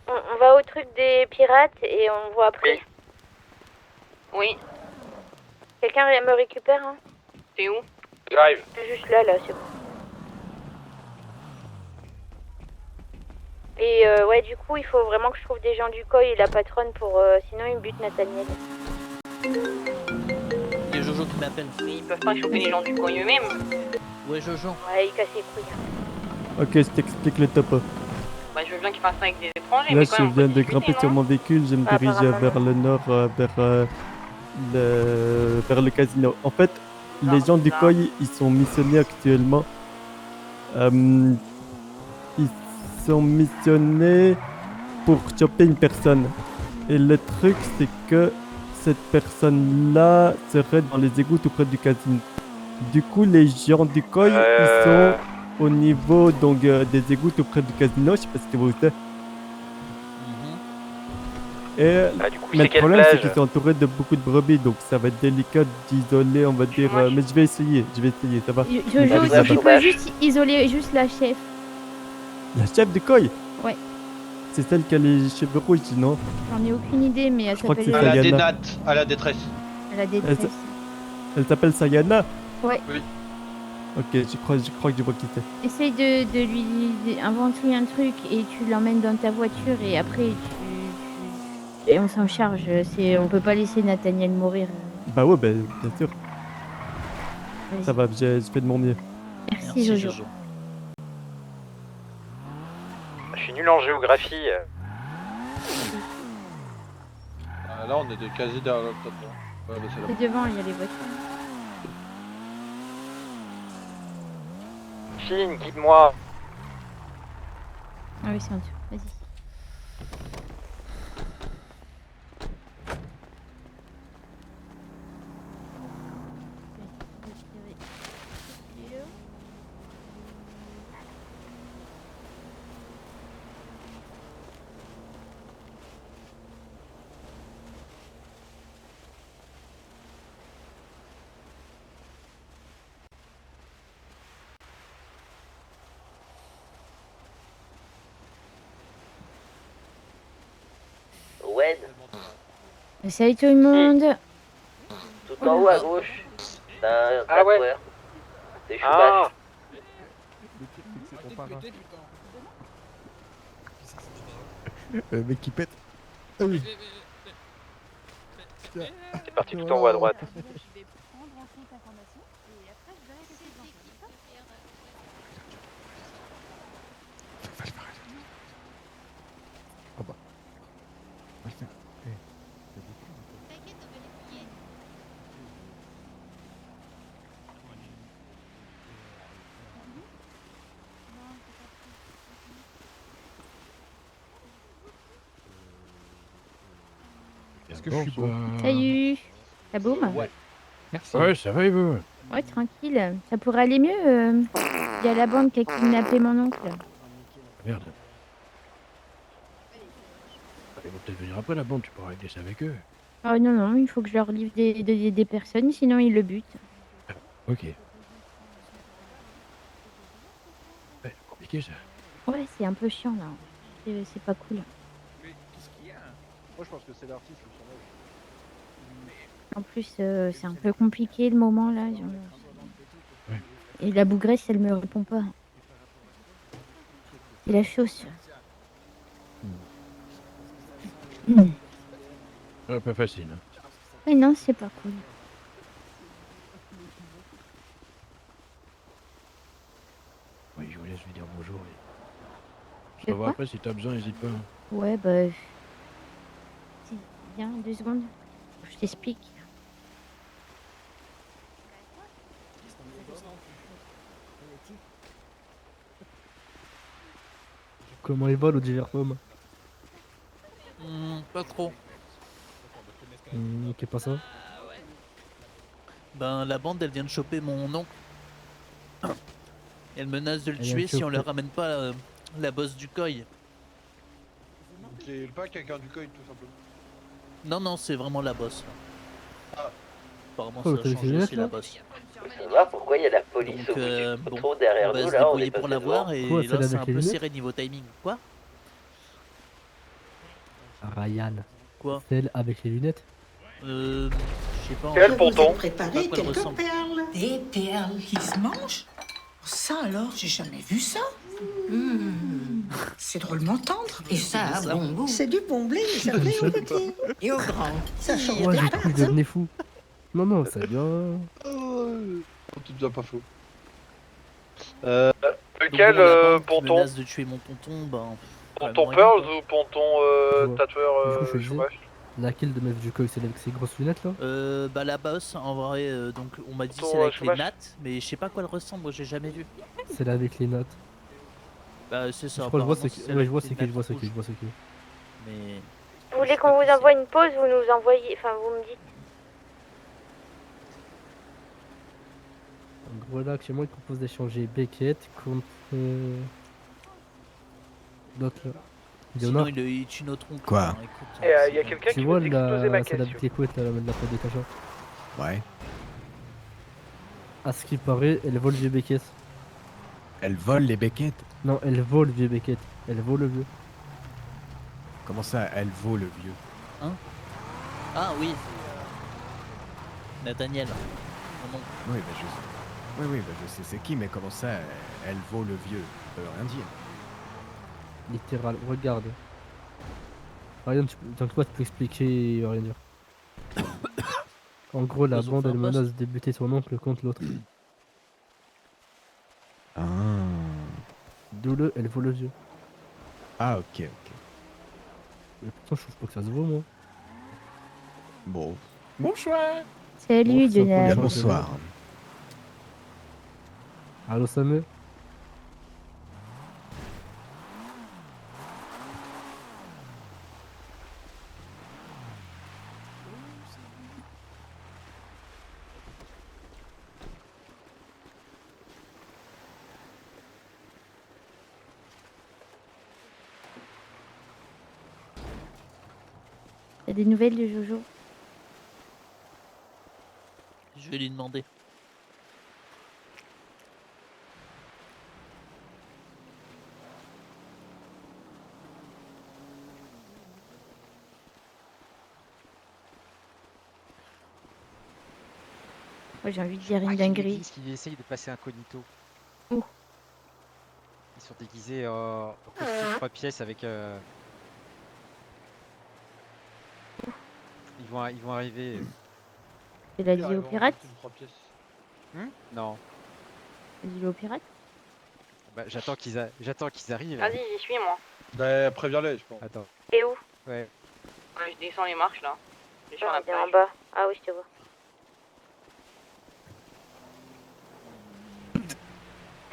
On va au truc des pirates et on voit après. Oui. Quelqu'un me récupère, hein? T'es où? J'arrive. Juste là, c'est bon. Et ouais, du coup, il faut vraiment que je trouve des gens du COI et la patronne pour... sinon, ils me butent Nathaniel. Il y a Jojo qui m'appelle. Mais ils peuvent pas choper les gens du COI eux-mêmes. Ouais, Jojo. Ouais, il casse les couilles. Ok, je t'explique le topo. Bah, je veux bien qu'ils fassent ça avec des étrangers, Là, mais quand je même, on viens peut de discuter, grimper sur non? mon véhicule, je me Bah, dirige apparemment, vers le nord, vers le casino. En fait, les gens du COI, ils sont missionnés actuellement. Ils sont missionnés pour choper une personne. Et le truc, c'est que cette personne-là serait dans les égouts tout près du casino. Du coup, les gens du COI, ils sont au niveau donc, des égouts tout près du casino. Je sais pas si vous savez. Et mais le problème, c'est qu'ils sont entourés de beaucoup de brebis, donc ça va être délicat d'isoler, on va dire. Mais je vais essayer, ça va. Jojo, si tu peux juste isoler juste la chef. La chef du COI? Ouais. C'est celle qui a les cheveux rouges, non? J'en ai aucune idée, mais elle crois que s'appelle... c'est Elle a des Sayana. nattes, à la détresse. Elle a des tresses. Elle s'appelle Sayana? Ouais. Oui. Ok, je crois que je vois qui c'est. Essaye de lui inventer un truc et tu l'emmènes dans ta voiture et après et on s'en charge. On peut pas laisser Nathaniel mourir. Bah ouais, bien sûr. Vas-y. Ça va, je fais de mon mieux. Merci Jojo. Je suis nul en géographie. Là, on est quasi derrière le top. Ouais, bah, c'est là. C'est devant, il y a les voitures. Fine, guide-moi. Ah oui, c'est en dessous. Vas-y. Wed, Salut tout le monde. tout en haut à gauche, t'as un Ah ouais. tatoueur. C'est Ah. Choubache. Mec qui pète. Ah oui. C'est parti tout en haut à droite. Ah bah. On va le faire. Est-ce que je suis beau? Salut. Ça boum? Ouais. Merci. Ouais, ça va et vous? Ouais, tranquille. Ça pourrait aller mieux. Il y a la bande qui a kidnappé mon oncle. Merde. Ils vont peut-être venir après la bande, tu pourras régler ça avec eux. Oh non, non, il faut que je leur livre des personnes, sinon ils le butent. Ok. Ouais, compliqué ça. Ouais, c'est un peu chiant là. C'est pas cool. Mais qu'est-ce qu'il y a? Moi, je pense que c'est l'artiste, le personnage. En plus, c'est un peu compliqué le moment là. Et la bougresse, elle me répond pas. Et la chausse. Ouais, pas facile. Hein. Mais non, c'est pas cool. Oui, je vous laisse lui dire bonjour. Je De te revois quoi? après si t'as besoin, n'hésite pas. Ouais, bah. Viens, 2 secondes. Je t'explique. Comment il va le divers pomme? Pas trop. Ok, pas ça. Ben la bande elle vient de choper mon oncle. Elle menace de le Elle a tuer si on chopé. leur ramène pas la bosse du COI. C'est pas quelqu'un du COI tout simplement. Non, non, c'est vraiment la bosse. Apparemment, Oh, ça t'as a les changé, lunettes, c'est là la bosse. Faut savoir pourquoi il y a la police Donc, au bout du bon, trottoir derrière on va nous, se là, on débrouiller est pour passé l'avoir devant. et Quoi, là, celle c'est avec un les peu lunettes serré niveau timing. Quoi? Ryan. Quoi? Celle avec les lunettes. Je sais pas. Quel ponton? Préparé quelques perles. Des perles qui se mangent? Ça alors, j'ai jamais vu ça. C'est drôlement tendre. Et ça a bon goût. C'est du bon blé, ça plaît aux petits. Et aux grands. Ça change Ouais, des j'ai cru que je devenais fou. Non, non, ça vient. Tout bien pas faux. Donc, Lequel bon, la banque ponton? menace de tuer mon tonton, ben. Ponton moyen, Pearls quoi. ou ponton Ouais. tatoueur Du coup, je faisais. chômage? Laquelle de meuf du coq, celle avec ses grosses lunettes là? Bah la bosse, en vrai, donc on m'a dit Ponton, c'est avec les chômage. nattes, mais je sais pas à quoi elle ressemble, moi j'ai jamais vu. Celle avec les notes. Bah c'est ça. Je crois que je vois apparemment, ce c'est qui. celle Ouais, je vois avec ce les qui, je vois nattes ce qui, je rouges. vois ce qui. Mais. Vous voulez qu'on vous envoie une pause, vous nous envoyez, enfin vous me dites. En gros, là, actuellement, il propose d'échanger Beckett contre. L'autre là. Sinon Léonard. il tue notre oncle. Quoi? hein, écoute, Et il y a quelqu'un Tu qui vois veut exploser ma la celle avec question. les couettes là, la plaque détachante. Ouais. À ce qui paraît, elle vole vieux Beckett. Elle vole les Beckett. Non, elle vole vieux Beckett. Elle vole le vieux. Comment ça, elle vaut le vieux? Hein? Ah oui. Nathaniel. Mon oncle. Oui, bah je sais. Oui, bah je sais c'est qui, mais comment ça, elle vaut le vieux? Ça veut rien dire. Littéral, regarde. Ryan, toi, tu peux expliquer et rien dire. En gros, la Ils ont bande, fait un elle poste. menace de buter son oncle contre l'autre. Ah. D'où elle vaut le vieux. Ah, ok. Mais pourtant, je trouve pas que ça se vaut, moi. Bon. Bonsoir. Salut, Donald. Bonsoir. Allô, Samuel? T'as des nouvelles de Jojo? Je vais lui demander. Moi j'ai envie de dire une dinguerie. Ils essayent de passer incognito. Où? Ils sont déguisés en costume 3 pièces avec. Ils vont arriver. Tu l'as dit aux pirates? Non. Dis-le aux pirates? Bah, j'attends qu'ils arrivent. Vas-y, j'y suis moi. Bah, préviens-les, je pense. Attends. Et où? Ouais. Ouais, je descends les marches là. Je suis sur la T'es en plage. bas. Ah oui, je te vois.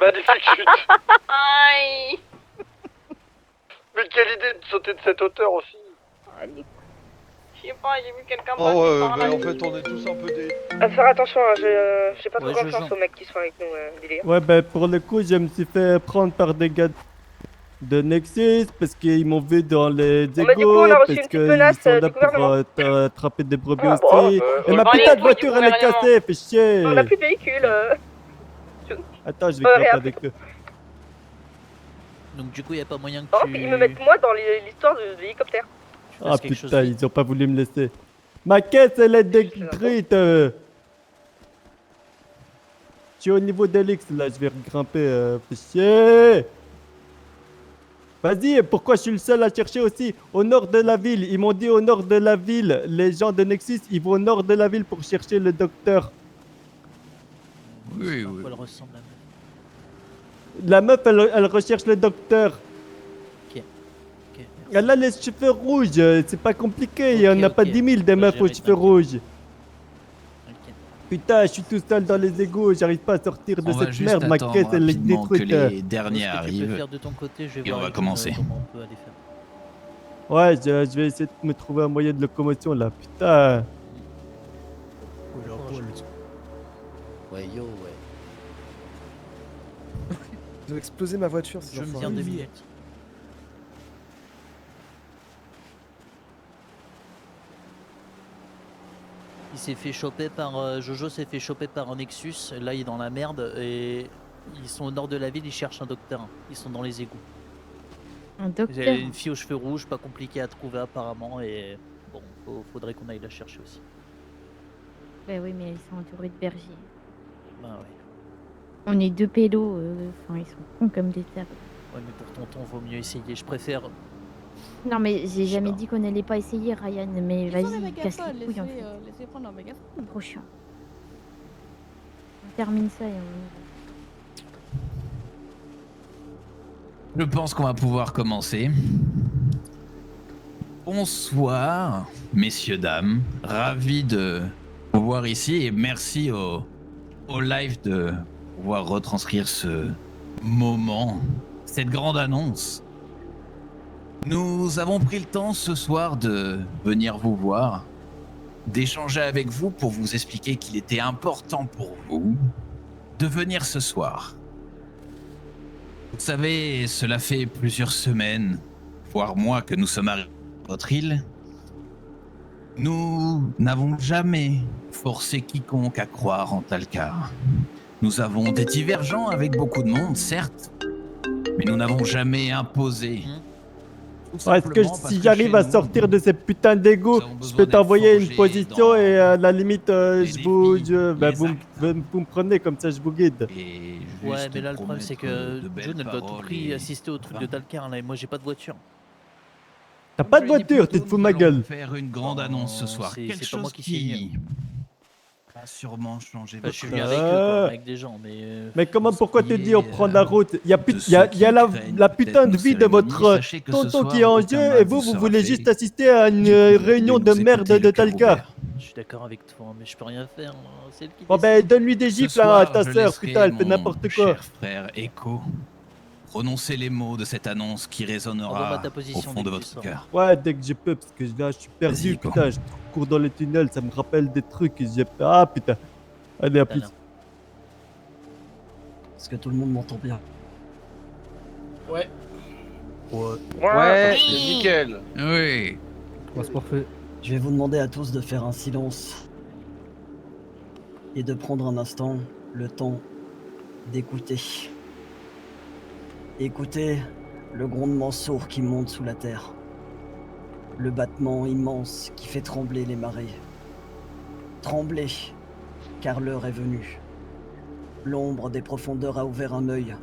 Magnifique chute. Aïe. Mais quelle idée de sauter de cette hauteur aussi. Je sais pas, j'ai vu quelqu'un Oh passer ouais, par bah, là. en fait on est tous un peu des... Faire attention, hein, j'ai pas trop Ouais, confiance Jojo. aux mecs qui sont avec nous, délire. Ouais, bah pour le coup, je me suis fait prendre par des gars de Nexus parce qu'ils m'ont vu dans les égouts, Bah, du coup, on a reçu une parce petite qu'ils menace, sont du là pour gouvernement. attraper des brebis Ah, aussi. bon, Et ma dans les putain de couilles du voiture, elle est gouvernement. cassée, fait chier. On a plus de véhicule. Attends, je vais Ouais, grimper rien. avec eux. Donc du coup, y a pas moyen que Oh, tu. puis ils me mettent moi dans l'histoire de l'hélicoptère. tu Ah fasses quelque chose putain, vite. ils ont pas voulu me laisser. Ma caisse, elle est détruite. Je suis au niveau d'Elix, là, je vais grimper, fait chier. Vas-y, pourquoi je suis le seul à chercher aussi au nord de la ville? Ils m'ont dit au nord de la ville, les gens de Nexus, ils vont au nord de la ville pour chercher le docteur. Oui, À oui. quoi elle ressemble la meuf. La meuf, elle recherche le docteur. Ok. Elle a les cheveux rouges, c'est pas compliqué, il y en a Ok, pas ok. 10 000 des Bah, meufs aux j'irai cheveux t'inquiète. rouges. Ok. Putain, je suis tout seul dans les égouts, j'arrive pas à sortir de On va cette juste merde, ma attendre caisse elle est rapidement que détruite. les derniers Ce que tu peux arrivent. faire de ton côté, je vais Et on voir va avec commencer. comment on peut aller faire. Ouais, je vais essayer de me trouver un moyen de locomotion là, putain. Ouais, yo, ouais. Ils ont explosé ma voiture, ces Je me enfants. viens 2 minutes. Il s'est fait choper par... Jojo s'est fait choper par un Nexus, là il est dans la merde et ils sont au nord de la ville, ils cherchent un docteur. Ils sont dans les égouts. Un Il y docteur. a une fille aux cheveux rouges, pas compliqué à trouver apparemment et bon, faudrait qu'on aille la chercher aussi. Bah oui, mais ils sont entourés de bergers. Bah ouais. On est 2 pélos, enfin ils sont cons comme des tables. Ouais mais pour tonton vaut mieux essayer, je préfère... Non mais j'ai jamais dit qu'on n'allait pas essayer Ryan, mais vas-y, casse les couilles en fait. Laissez prendre leur mégaphone. C'est trop chiant. On termine ça et on... Je pense qu'on va pouvoir commencer. Bonsoir, messieurs, dames. Ravi de vous voir ici et merci au live de pouvoir retranscrire ce moment, cette grande annonce. Nous avons pris le temps ce soir de venir vous voir, d'échanger avec vous pour vous expliquer qu'il était important pour vous de venir ce soir. Vous savez, cela fait plusieurs semaines, voire mois que nous sommes arrivés à votre île. Nous n'avons jamais forcé quiconque à croire en Talcar. Nous avons des divergents avec beaucoup de monde, certes, mais nous n'avons jamais imposé. Ouais, est-ce que si j'arrive à sortir de ces putains d'égouts, je peux t'envoyer une position et à la limite, vous me prenez comme ça, je vous guide. Ouais, mais là le problème c'est que John elle doit à tout prix assister au truc de Talcar là et moi j'ai pas de voiture. T'as pas de voiture, tu te fous de ma gueule. Faire une grande annonce ce soir. C'est Quelque pas moi chose qui qui signe. va sûrement changer Bah, votre je suis venu avec eux, quoi, avec des gens, mais... Mais comment, pourquoi te dis on prend la route? Il y a la putain de vie de votre tonton qui est en jeu et vous voulez juste assister à une réunion de merde de Talcar. Je suis d'accord avec toi, mais je peux rien faire. C'est le qui Bon ben donne-lui des gifles à ta sœur, putain, elle fait n'importe quoi. Cher frère Echo, prononcez les mots de cette annonce qui résonnera Envoie-moi ta au position fond de dès que tu votre sors. cœur. Ouais, dès que je peux, parce que là je suis perdu, putain, je cours dans les tunnels, ça me rappelle des trucs, ah putain. Allez, à plus. Est-ce que tout le monde m'entend bien? Ouais. Ouais, nickel. Oui. C'est parfait. Je vais vous demander à tous de faire un silence et de prendre un instant le temps d'écouter. Écoutez le grondement sourd qui monte sous la terre. Le battement immense qui fait trembler les marées. Trembler, car l'heure est venue. L'ombre des profondeurs a ouvert un œil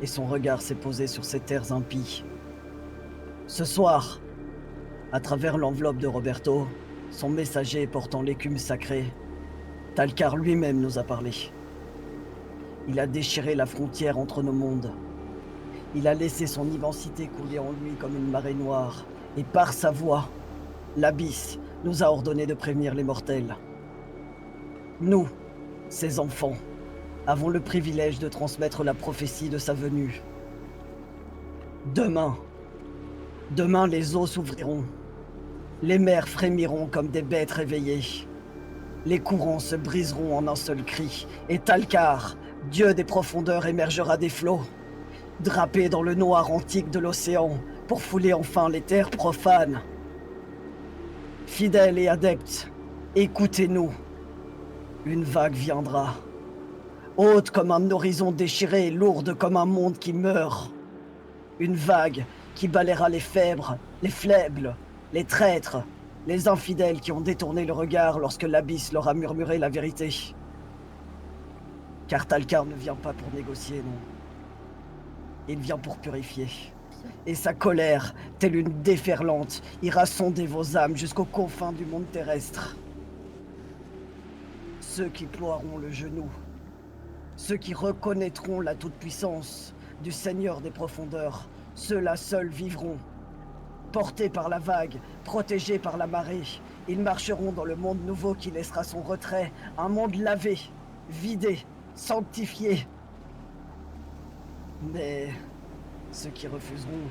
et son regard s'est posé sur ces terres impies. Ce soir, à travers l'enveloppe de Roberto, son messager portant l'écume sacrée, Talcar lui-même nous a parlé. Il a déchiré la frontière entre nos mondes. Il a laissé son immensité couler en lui comme une marée noire, et par sa voix, l'Abysse nous a ordonné de prévenir les mortels. Nous, ses enfants, avons le privilège de transmettre la prophétie de sa venue. Demain, les eaux s'ouvriront. Les mers frémiront comme des bêtes réveillées. Les courants se briseront en un seul cri, et Talcar, dieu des profondeurs, émergera des flots, drapé dans le noir antique de l'océan, pour fouler enfin les terres profanes. Fidèles et adeptes, écoutez-nous. Une vague viendra, haute comme un horizon déchiré, lourde comme un monde qui meurt. Une vague qui balayera les faibles, les faibles, les traîtres, les infidèles qui ont détourné le regard lorsque l'Abysse leur a murmuré la vérité. Car Talcar ne vient pas pour négocier, non. Il vient pour purifier. Et sa colère, telle une déferlante, ira sonder vos âmes jusqu'aux confins du monde terrestre. Ceux qui ploieront le genou, ceux qui reconnaîtront la toute-puissance du Seigneur des profondeurs, ceux-là seuls vivront. Portés par la vague, protégés par la marée, ils marcheront dans le monde nouveau qui laissera son retrait, un monde lavé, vidé, sanctifié. Mais ceux qui refuseront,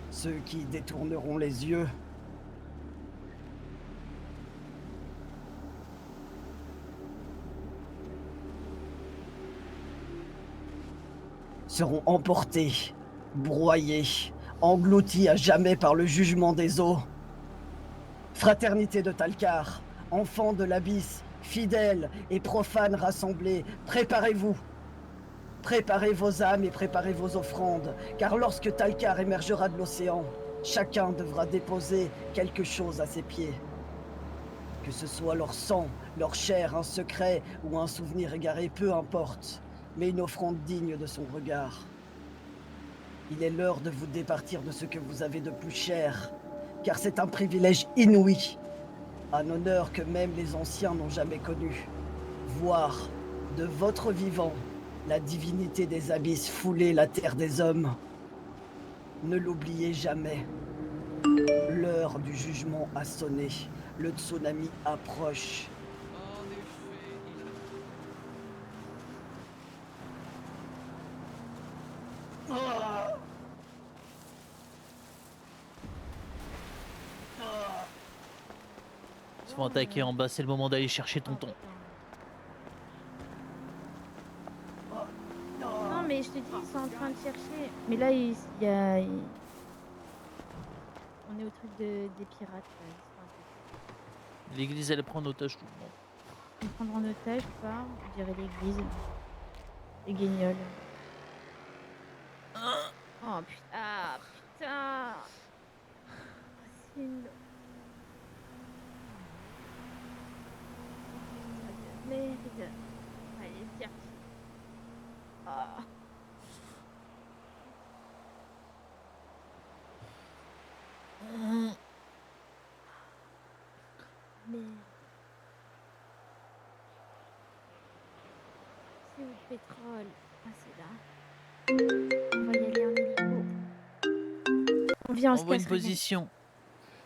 ceux qui détourneront les yeux, seront emportés, broyés, engloutis à jamais par le jugement des eaux. Fraternité de Talcar, enfants de l'abysse, fidèles et profanes rassemblés, préparez-vous. Préparez vos âmes et préparez vos offrandes, car lorsque Talcar émergera de l'océan, chacun devra déposer quelque chose à ses pieds. Que ce soit leur sang, leur chair, un secret ou un souvenir égaré, peu importe, mais une offrande digne de son regard. Il est l'heure de vous départir de ce que vous avez de plus cher, car c'est un privilège inouï, un honneur que même les anciens n'ont jamais connu. Voir, de votre vivant, la divinité des abysses fouler la terre des hommes. Ne l'oubliez jamais. L'heure du jugement a sonné. Le tsunami approche. Ils se font attaquer en bas, c'est le moment d'aller chercher tonton. Non, mais je te dis, ils sont en train de chercher. Mais là, il y a. On est au truc des pirates. Là. L'église, elle prend en otage tout le monde. Ils prendront en otage, pas, je dirais l'église. Les guignols. Oh putain. Ah putain. Facile. Merde. Allez, tiens. Ah. Merde. C'est où le pétrole? Ah, c'est là. On va y aller en hélico. On vient en On voit une position.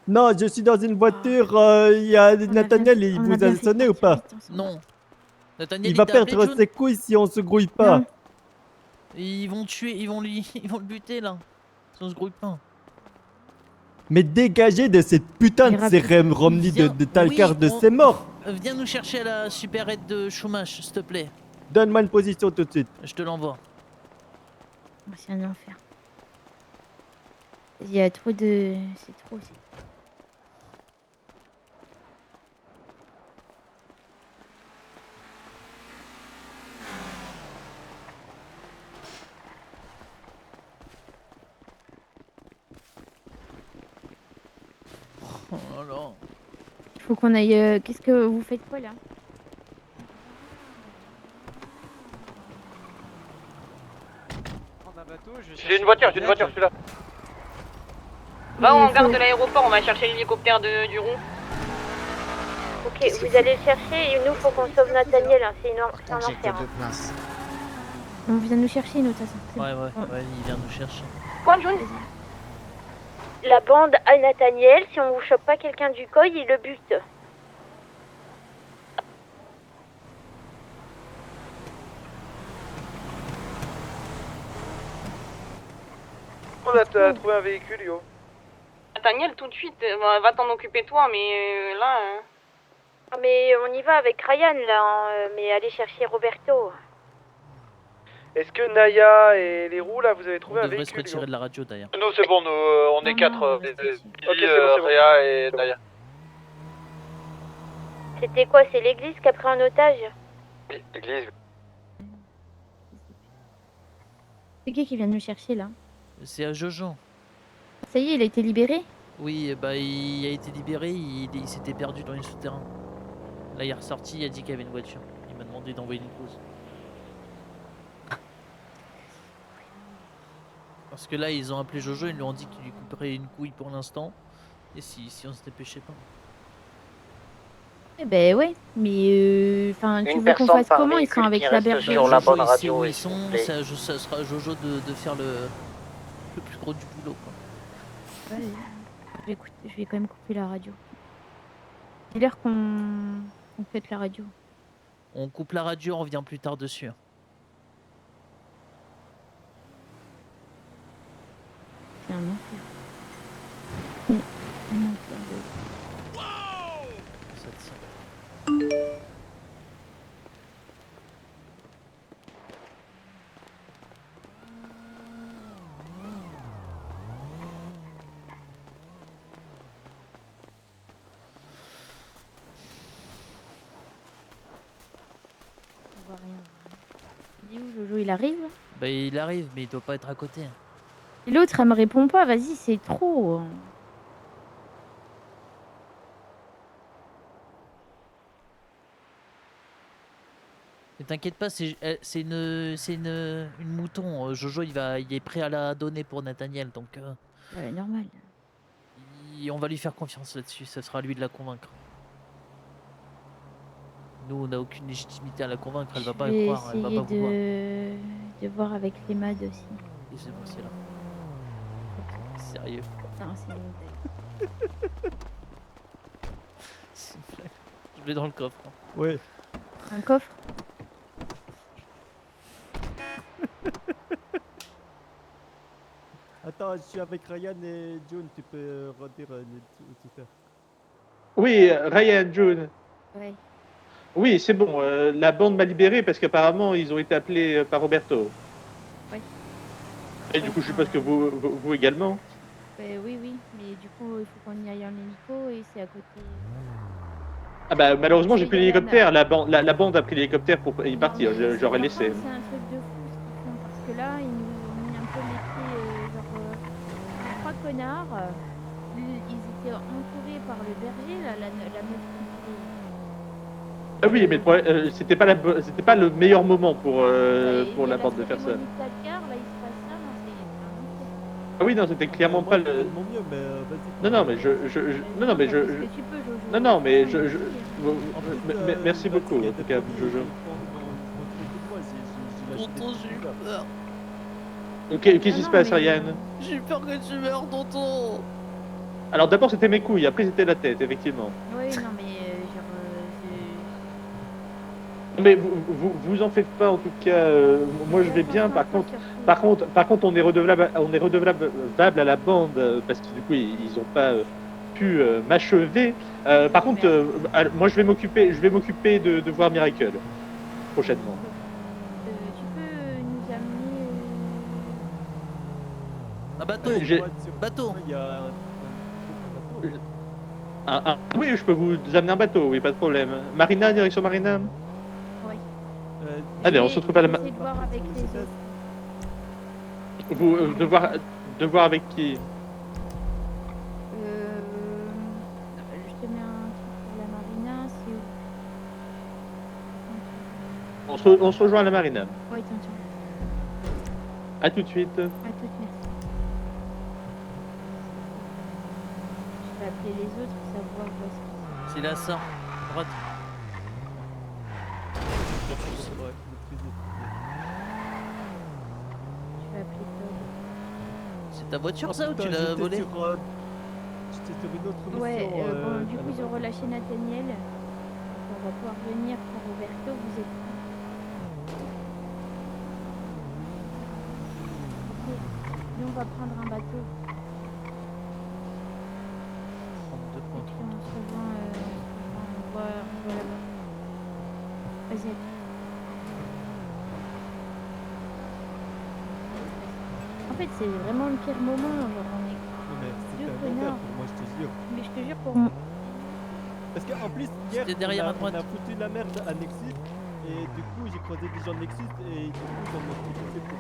Non, je suis dans une voiture, il y a Nathaniel, il vous a sonné ou pas? Non. Nathaniel, Il va t'a appelé, perdre June ses couilles si on se grouille pas. Ils vont tuer, ils vont le buter là. Si on se grouille pas. Mais dégagez de cette putain de cérémonie de Talcar de ses morts. Viens nous chercher à la supérette de chômage, s'il te plaît. Donne-moi une position tout de suite. Je te l'envoie. C'est un enfer. Il y a trop de... C'est trop aussi. Oh là là. Il faut qu'on aille... Qu'est-ce que vous faites quoi là? J'ai une voiture, celui-là. Va au hangar de l'aéroport, on va chercher l'hélicoptère du rond. Ok, vous allez le chercher et nous faut qu'on sauve Nathaniel, hein. C'est un enfer. Hein. On vient nous chercher nous de toute façon. Ouais, il vient nous chercher. Quoi, June? La bande à Nathaniel, si on vous chope pas quelqu'un du COI, il le bute. On a trouvé un véhicule, yo. Nathaniel, tout de suite, va t'en occuper toi, mais là... Mais on y va avec Ryan là, hein, mais allez chercher Roberto. Est-ce que Naya et les roues là, vous avez trouvé On un devrait véhicule? se retirer de la radio d'ailleurs. Nous, c'est bon, nous, on est 4. c'est bon. Réa et Naya. C'était quoi? C'est l'église qui a pris en otage? Oui, l'église. C'est qui vient nous chercher là? C'est à Jojo. Ça y est, il a été libéré? Oui, bah il a été libéré, il s'était perdu dans les souterrains. Là il est ressorti, il a dit qu'il y avait une voiture. Il m'a demandé d'envoyer une pause. Parce que là ils ont appelé Jojo, ils lui ont dit qu'il lui couperait une couille pour l'instant. Et si on se dépêchait pas. Eh ben ouais, mais enfin tu veux qu'on fasse comment? Ils sont avec la bergère. Sur la bonne radio, où ils sont, ça sera à Jojo de faire le plus gros du boulot quoi. Ouais, je vais quand même couper la radio. C'est l'heure qu'on fait la radio. On coupe la radio, on revient plus tard dessus. C'est un enfer. Un enfer de... Il est où, Jojo? Il arrive? Bah il arrive, mais il doit pas être à côté. Et l'autre, elle me répond pas. Vas-y, c'est trop. Mais t'inquiète pas, c'est une mouton. Jojo, il est prêt à la donner pour Nathaniel, donc Ouais, normal. on va lui faire confiance là-dessus. Ça sera à lui de la convaincre. Nous, on n'a aucune légitimité à la convaincre. Elle va pas y croire. Elle va pas vouloir. De voir avec les mads aussi. Et c'est bon, c'est là. Sérieux. Non, c'est une blague. C'est une blague. Je vais dans le coffre. Hein. Ouais. Un coffre? Attends, je suis avec Ryan et June, tu peux redire tout ça. Oui, Ryan, June. Ouais. Oui, c'est bon. La bande m'a libéré parce qu'apparemment, ils ont été appelés par Roberto. Ouais. Et du coup, je suppose que vous également. Oui, mais du coup, il faut qu'on y aille en hélico et c'est à côté. Ah bah malheureusement, j'ai C'est pris de la l'hélicoptère. La bande a pris l'hélicoptère pour y partir. J'aurais laissé. C'est un truc de fou ce qu'ils font parce que là, ils nous ont mis un peu les pieds, trois connards. Ils étaient entourés par le berger, la meuf qui Ah oui, mais le problème, c'était pas le meilleur moment pour la bande de faire ça. Ah oui, non, c'était clairement pas le. Mieux, mais vas-y. Non, mais non, mais merci beaucoup, en tout cas, Jojo. Tonton, j'ai eu peur. Qu'est-ce qui se passe, Ryan? J'ai eu peur que tu meurs, tonton. Alors d'abord c'était mes couilles, après c'était la tête, effectivement. Oui, non, mais Mais vous en faites pas en tout cas. Moi je vais bien. Par contre, on est redevable à la bande parce que du coup ils ont pas pu m'achever. Par contre, moi je vais m'occuper de voir Miracle prochainement. tu peux nous amener. Un bateau. Bateau. Oui, je peux vous amener un bateau, oui, pas de problème. Marina, direction Marina. Allez, on se retrouve à la. De voir avec les autres. Vous de voir avec qui? Je te mets un truc pour la marina, c'est où? On se rejoint à la marina. Oui, attention. A tout de suite. À toutes, merci. Je vais appeler les autres pour savoir où est-ce qu'ils sont. C'est là, ça. Droite. Je vais appeler Todd. C'est ta voiture ça ou tu Putain, l'as j'étais volée? J'étais sur une autre mission. Ouais, bon, du coup, ils ont relâché Nathaniel. Donc, on va pouvoir venir pour Roberto. Vous êtes où? Ok. Nous, on va prendre un bateau. Et puis, on se rejoint on voit là-bas. Vas-y. En fait, c'est vraiment le pire moment. Genre, on est C'était deux un connards. enfer pour moi, je te jure. Mais je te jure, pour moi. Parce qu'en plus, hier, C'était derrière à on droite. a foutu la merde à Nexus. Et du coup, j'ai croisé des gens de Nexus. Et du coup, j'en ai profité pour.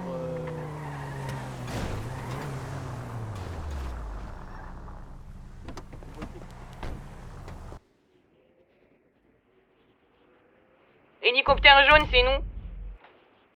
Hélicoptère jaune, c'est nous.